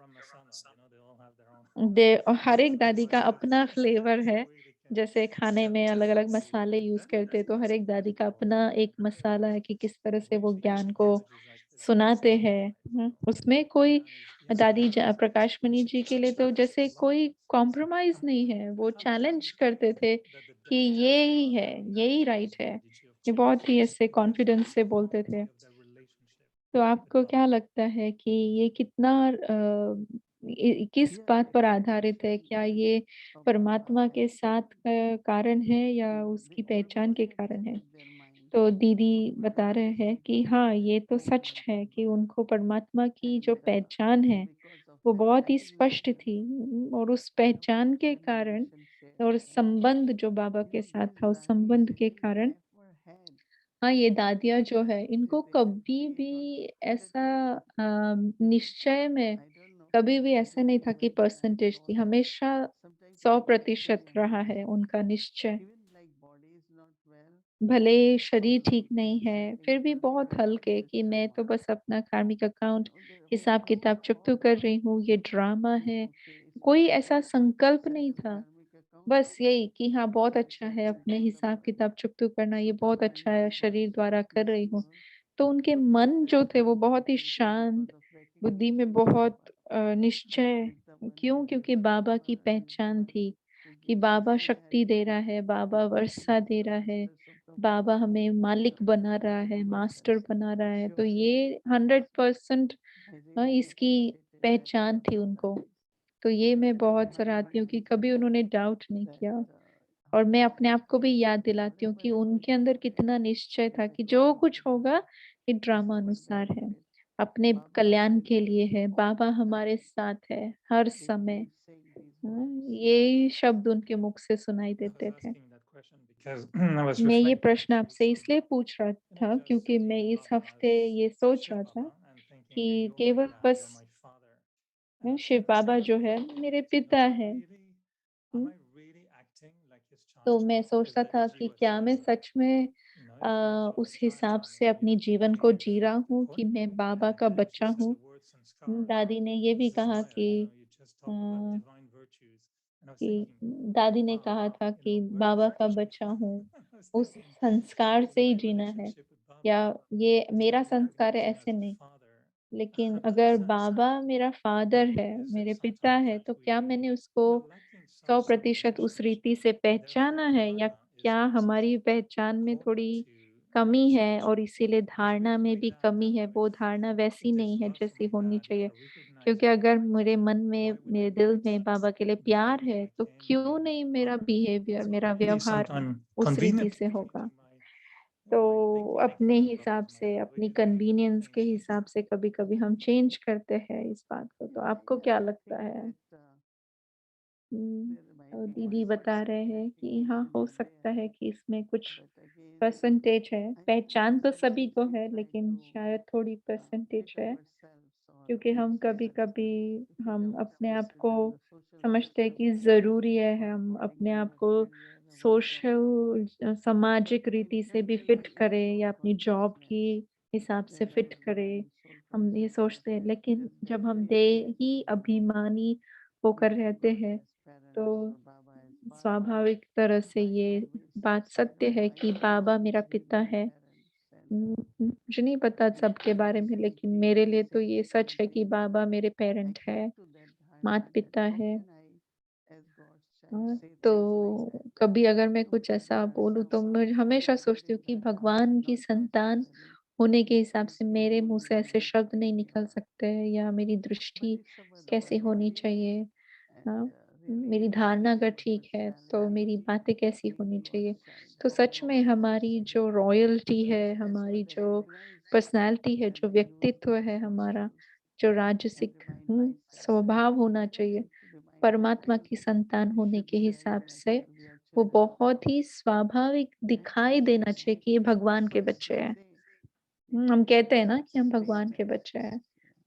और हर एक दादी का अपना फ्लेवर है, जैसे खाने में अलग अलग मसाले यूज करते, तो हर एक दादी का अपना एक मसाला है कि किस तरह से वो ज्ञान को सुनाते हैं। उसमें कोई दादी प्रकाश मणि जी के लिए तो जैसे कोई कॉम्प्रोमाइज नहीं है, वो चैलेंज करते थे कि ये ही है, यही राइट है। ये बहुत ही ऐसे कॉन्फिडेंस से बोलते थे। तो आपको क्या लगता है कि ये कितना किस बात पर आधारित है? क्या ये परमात्मा के साथ का कारण है या उसकी पहचान के कारण है? तो दीदी बता रहे हैं कि हाँ, ये तो सच है कि उनको परमात्मा की जो पहचान है, वो बहुत ही स्पष्ट थी। और उस पहचान के कारण और संबंध जो बाबा के साथ था, उस संबंध के कारण हाँ, ये दादियाँ जो है, इनको कभी भी ऐसा निश्चय में कभी भी ऐसा नहीं था कि परसेंटेज थी, हमेशा 100% रहा है उनका निश्चय। भले शरीर ठीक नहीं है, फिर भी बहुत हल्के कि मैं तो बस अपना कार्मिक अकाउंट हिसाब-किताब चुकता कर रही हूँ, ये ड्रामा है। कोई ऐसा संकल्प नहीं था। बस यही कि हाँ, बहुत अच्छा है अपने हिसाब-किताब चुकता करना, ये बहुत अच्छा है, शरीर द्वारा कर रही हूँ। तो उनके मन जो थे वो बहुत ही शांत, बुद्धि में बहुत निश्चय। क्यों? क्योंकि बाबा की पहचान थी कि बाबा शक्ति दे रहा है, बाबा वर्षा दे रहा है, बाबा हमें मालिक बना रहा है, मास्टर बना रहा है। तो ये 100% इसकी पहचान थी उनको। तो ये मैं बहुत सराहती हूँ कि कभी उन्होंने डाउट नहीं किया। और मैं अपने आप को भी याद दिलाती हूँ कि उनके अंदर कितना निश्चय था कि जो कुछ होगा ये ड्रामा अनुसार है, अपने कल्याण के लिए है, बाबा हमारे साथ है हर समय। ये शब्द उनके मुख से सुनाई I was देते थे। asking that question because I was मैं ये reflecting प्रश्न on आपसे this, इसलिए पूछ रहा था just क्योंकि मैं seeing इस Baba हफ्ते ये as सोच Shiv रहा था Baba and thinking that कि you're my केवल dad, you're बस my father, and at Shiv the Baba same जो time है thinking मेरे that पिता है। am I really acting like his तो child? मैं Because सोचता that था is कि you क्या मैं essentially. सच में If you're उस Baba's child, हिसाब से अपनी जीवन को जी रहा the हूँ कि point. मैं बाबा का And she बच्चा said हूँ। the word sanskar. दादी ने ये भी This is कहा Maya, कि you just talk about divine virtues. And I was कि thinking, दादी ने wow, कहा था कि where is बाबा का Krishna? बच्चा हूँ, I was उस thinking, संस्कार से ही my जीना है। relationship with या Baba ये is मेरा not like संस्कार है Krishna ऐसे as the नहीं, father. लेकिन As a अगर बाबा sense, मेरा फादर है, is it मेरे पिता sometimes है, that तो क्या मैंने उसको we're lacking some sort of 100% उस relationship, रीति से and therefore पहचाना है, या dharana is क्या हमारी पहचान में important थोड़ी to कमी है change. और इसीलिए Because धारणा with में my भी dad, कमी है, वो धारणा वैसी if there's नहीं है love for जैसी my होनी dad, चाहिए। क्योंकि recognizing अगर that, मेरे मन में, why would I मेरे be दिल like में बाबा के लिए the प्यार way है, I तो can क्यों be नहीं with मेरा Baba? बिहेवियर, So मेरा maybe व्यवहार sometimes उस रीति convenient से maybe होगा। my तो अपने thinking about हिसाब my से, अपनी really कन्वीनियंस के ancient हिसाब से कभी-कभी हम चेंज करते हैं इस बात को। तो आपको क्या लगता है? तो दीदी बता रहे हैं कि हाँ, हो सकता है कि इसमें कुछ परसेंटेज है। पहचान तो सभी को है, लेकिन शायद थोड़ी परसेंटेज है। क्योंकि हम कभी-कभी हम अपने आप को समझते हैं कि ज़रूरी है हम अपने आप को सोशल सामाजिक रीति से भी फिट करें या अपनी जॉब की हिसाब से फिट करें। हम ये सोचते हैं, लेकिन जब हम देही अभिमानी होकर रहते हैं, तो स्वाभाविक तरह से ये बात सत्य है कि बाबा मेरा पिता है। मुझे नहीं पता सबके बारे में, लेकिन मेरे लिए तो ये सच है कि बाबा मेरे पेरेंट है, माता-पिता है। तो कभी अगर मैं कुछ ऐसा बोलूँ तो मैं हमेशा सोचती हूँ कि भगवान की संतान होने के हिसाब से मेरे मुँह से ऐसे शब्द नहीं निकल सकते हैं, या मेरी दृष्टि कैसी होनी चाहिए। हाँ, मेरी धारणा अगर ठीक है, तो मेरी बातें कैसी होनी चाहिए। तो सच में हमारी जो रॉयल्टी है, हमारी जो पर्सनैलिटी है, जो व्यक्तित्व है हमारा, जो राजसिक स्वभाव होना चाहिए, परमात्मा की संतान होने के हिसाब से, वो बहुत ही स्वाभाविक दिखाई देना चाहिए कि ये भगवान के बच्चे हैं। हम कहते हैं ना कि हम भगवान के बच्चे हैं,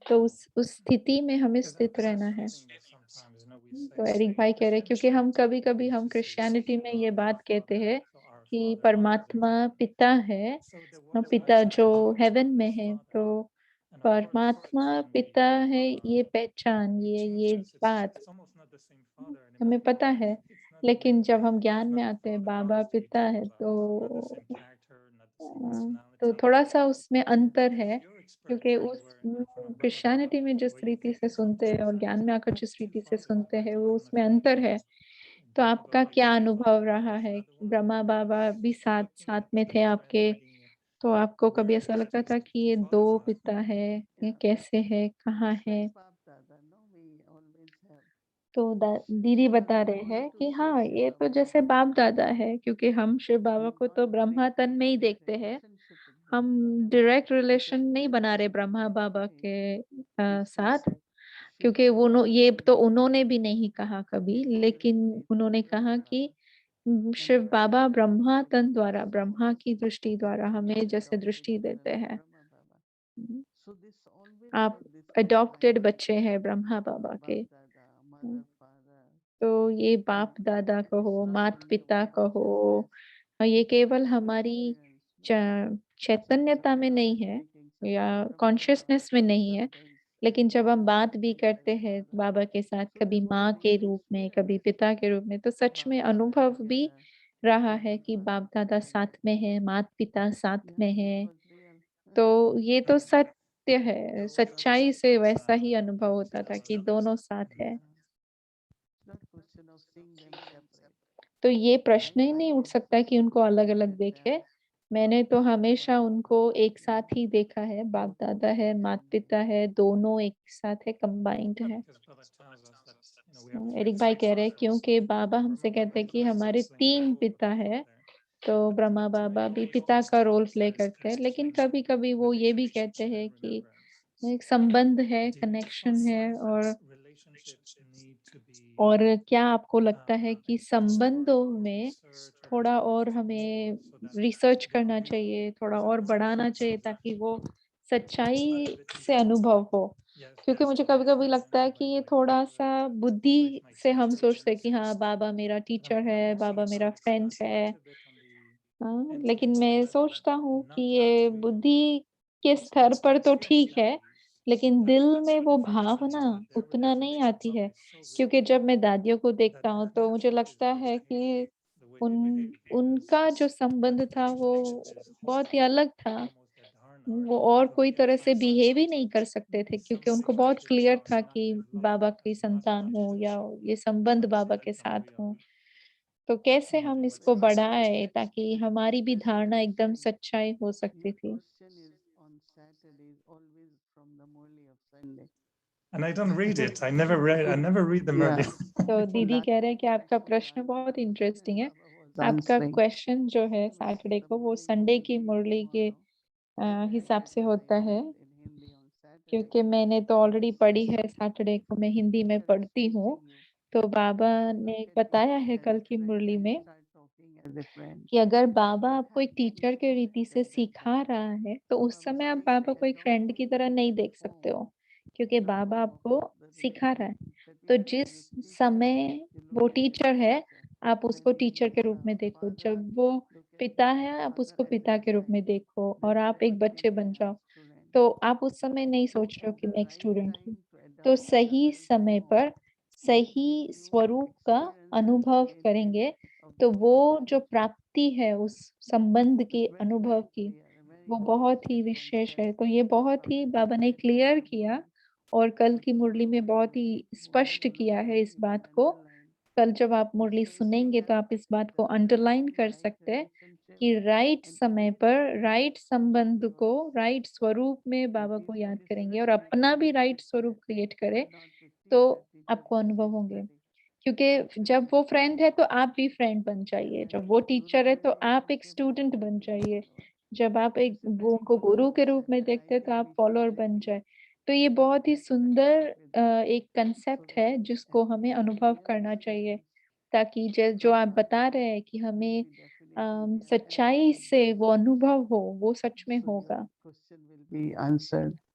तो उस स्थिति में हमें because स्थित this is रहना है। something that sometimes we तो say एरिक भाई कह रहे हैं क्योंकि हम कभी-कभी हम Jesus is क्रिश्चियनिटी में ये our बात कहते father, हैं so our कि father परमात्मा पिता है, so the word is पिता mentioned जो that हेवन God में is है, father, तो and of course परमात्मा when we पिता hear है, Baba ये पहचान, ये teach us, बात it's almost not the same father हमें anymore. पता है। It's not लेकिन जब हम it's ज्ञान में not the आते हैं father बाबा Baba पिता है, figure, not the same character, not the same तो personality. थोड़ा-सा उसमें अंतर If है, your क्योंकि experience when you उस were in front of Baba, Christianity में जिस were you रीति से thinking सुनते हैं और sometimes ज्ञान में आकर that जिस in रीति से front of सुनते Baba हैं, I वो talk उसमें like अंतर है। this, तो Brahma आपका Baba क्या is my अनुभव father, रहा whereas the है? other one ब्रह्मा बाबा भी looking साथ-साथ at में थे and आपके, writing तो आपको कभी where ऐसा it लगता is था कि ये father 2 father. पिता है, ये कैसे है, कहाँ है? तो दीदी बता रहे हैं कि हाँ, ये तो जैसे बाप दादा है, क्योंकि हम शिव बाबा को तो ब्रह्मा तन में ही देखते हैं। हम डायरेक्ट रिलेशन नहीं बना रहे ब्रह्मा बाबा के साथ, क्योंकि ये तो उन्होंने भी नहीं कहा कभी, लेकिन उन्होंने कहा कि शिव बाबा ब्रह्मा तन द्वारा, ब्रह्मा की दृष्टि द्वारा हमें जैसे दृष्टि देते हैं। हम्म, आप अडॉप्टेड बच्चे हैं ब्रह्मा बाबा के। तो ये बाप दादा कहो, माता पिता कहो, और ये केवल हमारी चैतन्यता में नहीं है या कॉन्शियसनेस में नहीं है, लेकिन जब हम बात भी करते हैं बाबा के साथ, कभी माँ के रूप में, कभी पिता के रूप में, तो सच में अनुभव भी रहा है कि बाप दादा साथ में है, माता पिता साथ में है। तो ये तो सत्य है, सच्चाई से वैसा ही अनुभव होता था कि दोनों साथ है। तो ये प्रश्न ही नहीं उठ सकता कि उनको अलग अलग देखे। मैंने तो हमेशा उनको एक साथ ही देखा है, बाप दादा है, माता पिता है, दोनों एक साथ है, कंबाइंड है। एरिक भाई कह रहे हैं क्योंकि बाबा हमसे कहते हैं कि हमारे 3 पिता है, तो ब्रह्मा बाबा भी पिता का रोल प्ले करते हैं, लेकिन कभी कभी वो ये भी कहते हैं कि एक संबंध है, कनेक्शन है। और क्या आपको लगता है कि संबंधों में थोड़ा और हमें रिसर्च करना चाहिए, थोड़ा और बढ़ाना चाहिए, ताकि वो सच्चाई से अनुभव हो? क्योंकि मुझे कभी कभी लगता है कि ये थोड़ा सा बुद्धि से हम सोचते हैं कि हाँ, बाबा मेरा टीचर है, बाबा मेरा फ्रेंड है। हाँ, लेकिन मैं सोचता हूँ कि ये बुद्धि के स्तर पर तो ठीक है, लेकिन दिल में वो भावना उतना नहीं आती है। क्योंकि जब मैं दादियों को देखता हूँ तो मुझे लगता है कि उनका जो संबंध था वो बहुत ही अलग था। वो और कोई तरह से बिहेव ही नहीं कर सकते थे, क्योंकि उनको बहुत क्लियर था कि बाबा की संतान हो या ये संबंध बाबा के साथ हो। तो कैसे हम इसको बढ़ाए ताकि हमारी भी धारणा एकदम सच्चाई हो सकती थी? And I don't read it. I never read the Murli. तो दीदी कह रहे हैं कि आपका प्रश्न बहुत इंटरेस्टिंग है। आपका क्वेश्चन जो है सैटरडे को, वो संडे की मुरली के हिसाब से होता है, क्योंकि मैंने तो ऑलरेडी पढ़ी है सैटरडे को, मैं हिंदी में पढ़ती हूँ। तो बाबा ने बताया है कल की मुरली में कि अगर बाबा आपको एक टीचर के रीति से सिखा रहा है, तो उस समय आप बाबा को एक फ्रेंड की तरह नहीं देख सकते हो, क्योंकि बाबा आपको सिखा रहा है। तो जिस समय वो टीचर है, आप उसको टीचर के रूप में देखो। जब वो पिता है, आप उसको पिता के रूप में देखो, और आप एक बच्चे बन जाओ। तो आप उस समय नहीं सोच रहे हो कि मैं एक स्टूडेंट हूँ। तो सही समय पर सही स्वरूप का अनुभव करेंगे, तो वो जो प्राप्ति है उस संबंध के अनुभव की, वो बहुत ही विशेष है। तो ये बहुत ही बाबा ने क्लियर किया, और कल की मुरली में बहुत ही स्पष्ट किया है इस बात को। कल जब आप मुरली सुनेंगे तो आप इस बात को अंडरलाइन कर सकते हैं कि राइट समय पर राइट संबंध को राइट स्वरूप में बाबा को याद करेंगे, और अपना भी राइट स्वरूप क्रिएट करें, तो आपको अनुभव होंगे। क्योंकि जब वो फ्रेंड है तो आप भी फ्रेंड बन जाइए, जब वो टीचर है तो आप एक स्टूडेंट बन जाइए, जब आप एक वो उनको गुरु के रूप में देखते हैं तो आप फॉलोअर बन जाए। तो ये बहुत ही सुंदर एक कंसेप्ट है जिसको हमें अनुभव करना चाहिए, ताकि जो आप बता रहे हैं कि हमें सच्चाई से वो अनुभव हो, वो सच में होगा।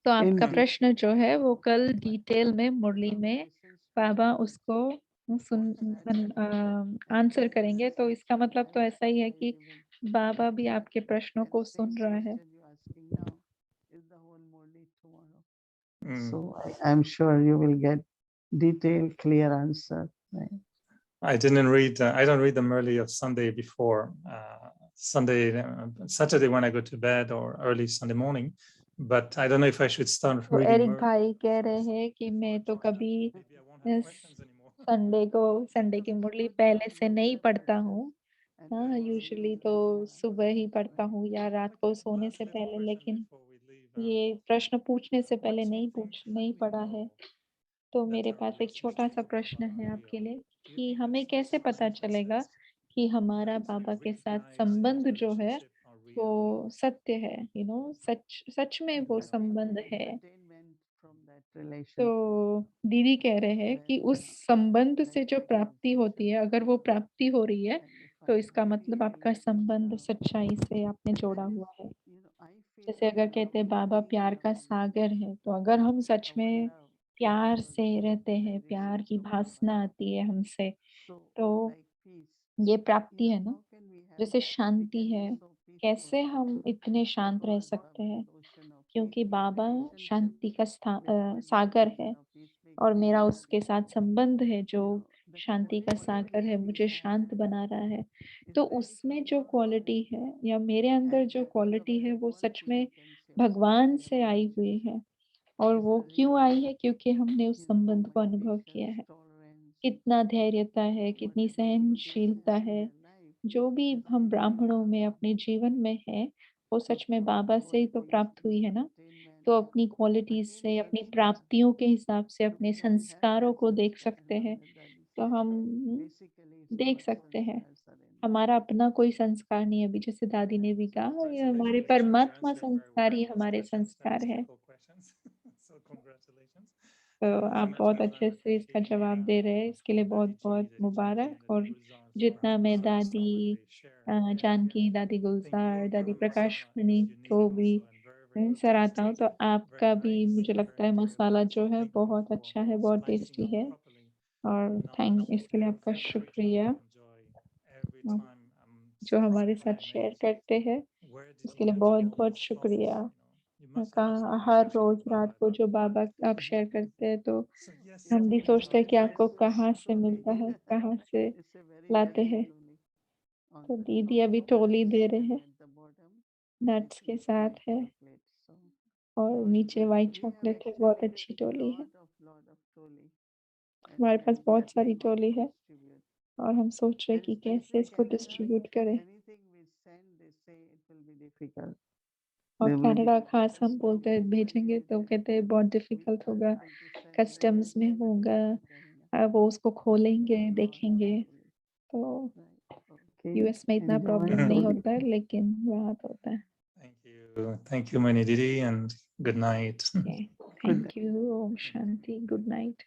तो आपका प्रश्न जो है वो कल डिटेल में मुरली में बाबा उसको आंसर करेंगे। तो इसका मतलब तो ऐसा ही है कि बाबा भी आपके प्रश्नों को सुन रहा है। So I'm sure you will get detailed, clear answer. Right? I don't read the Murli of Sunday before Saturday when I go to bed, or early Sunday morning. But I don't know if I should start तो reading Eric Murli. भाई कह रहे हैं कि मैं तो कभी Sunday की मुरली पहले से नहीं पढ़ता हूँ। हाँ, यूजुअली तो सुबह ही पढ़ता हूँ या रात को सोने से पहले, लेकिन ये प्रश्न पूछने से पहले नहीं पढ़ा है। तो मेरे पास एक छोटा सा प्रश्न है आपके लिए कि हमें कैसे पता चलेगा कि हमारा बाबा के साथ संबंध जो है वो सत्य है, सच सच में वो संबंध है। attainment from that relationship. तो दीदी कह रहे हैं कि उस संबंध से जो प्राप्ति होती है, अगर वो प्राप्ति हो रही है तो इसका मतलब आपका संबंध सच्चाई से आपने जोड़ा हुआ है। जैसे अगर कहते हैं बाबा प्यार का सागर है, तो अगर हम सच में प्यार से रहते हैं, प्यार की भासना आती है हमसे, तो ये प्राप्ति है ना। जैसे शांति है, कैसे हम इतने शांत रह सकते हैं? क्योंकि बाबा शांति का सागर है और मेरा उसके साथ संबंध है जो शांति का सागर है, मुझे शांत बना रहा है। तो उसमें जो क्वालिटी है या मेरे अंदर जो क्वालिटी है वो सच में भगवान से आई हुई है। और वो क्यों आई है? क्योंकि हमने उस संबंध को अनुभव किया है। कितना धैर्यता है, कितनी सहनशीलता है, जो भी हम ब्राह्मणों में अपने जीवन में है वो सच में बाबा से ही तो प्राप्त हुई है ना। तो अपनी क्वालिटीज से, अपनी प्राप्तियों के हिसाब से अपने संस्कारों को देख सकते हैं। तो हम देख सकते हैं हमारा अपना कोई संस्कार नहीं है। अभी जैसे दादी ने भी कहा, ये हमारे परमात्मा संस्कार ही हमारे संस्कार है। तो आप बहुत अच्छे से इसका जवाब दे रहे हैं, इसके लिए बहुत बहुत मुबारक। और जितना मैं दादी जानकी, दादी गुलजार, दादी प्रकाश मणि को भी सराहता हूँ, तो आपका भी मुझे लगता है मसाला जो है बहुत अच्छा है, बहुत टेस्टी है। और इसके लिए आपका शुक्रिया जो हमारे साथ शेयर करते हैं, उसके लिए बहुत बहुत शुक्रिया। कहा हर रोज रात को जो बाबा आप शेयर करते हैं, तो हम भी सोचते हैं कि आपको कहाँ से मिलता है, कहाँ से लाते हैं। तो दीदी अभी टोली दे रहे हैं, नट्स के साथ है और नीचे वाइट चॉकलेट है। बहुत अच्छी टोली है, हमारे पास बहुत सारी टोली है और हम सोच रहे कि कैसे इसको डिस्ट्रीब्यूट करें। और कनाडा खास हम बोलते हैं भेजेंगे, तो कहते हैं बहुत डिफिकल्ट होगा, कस्टम्स में होगा, वो उसको खोलेंगे, देखेंगे। तो यूएस में इतना प्रॉब्लम नहीं होता है, लेकिन वहाँ तो होता है। Thank you, Mani Didi, and good night. Thank you. ओम शांति। Good night.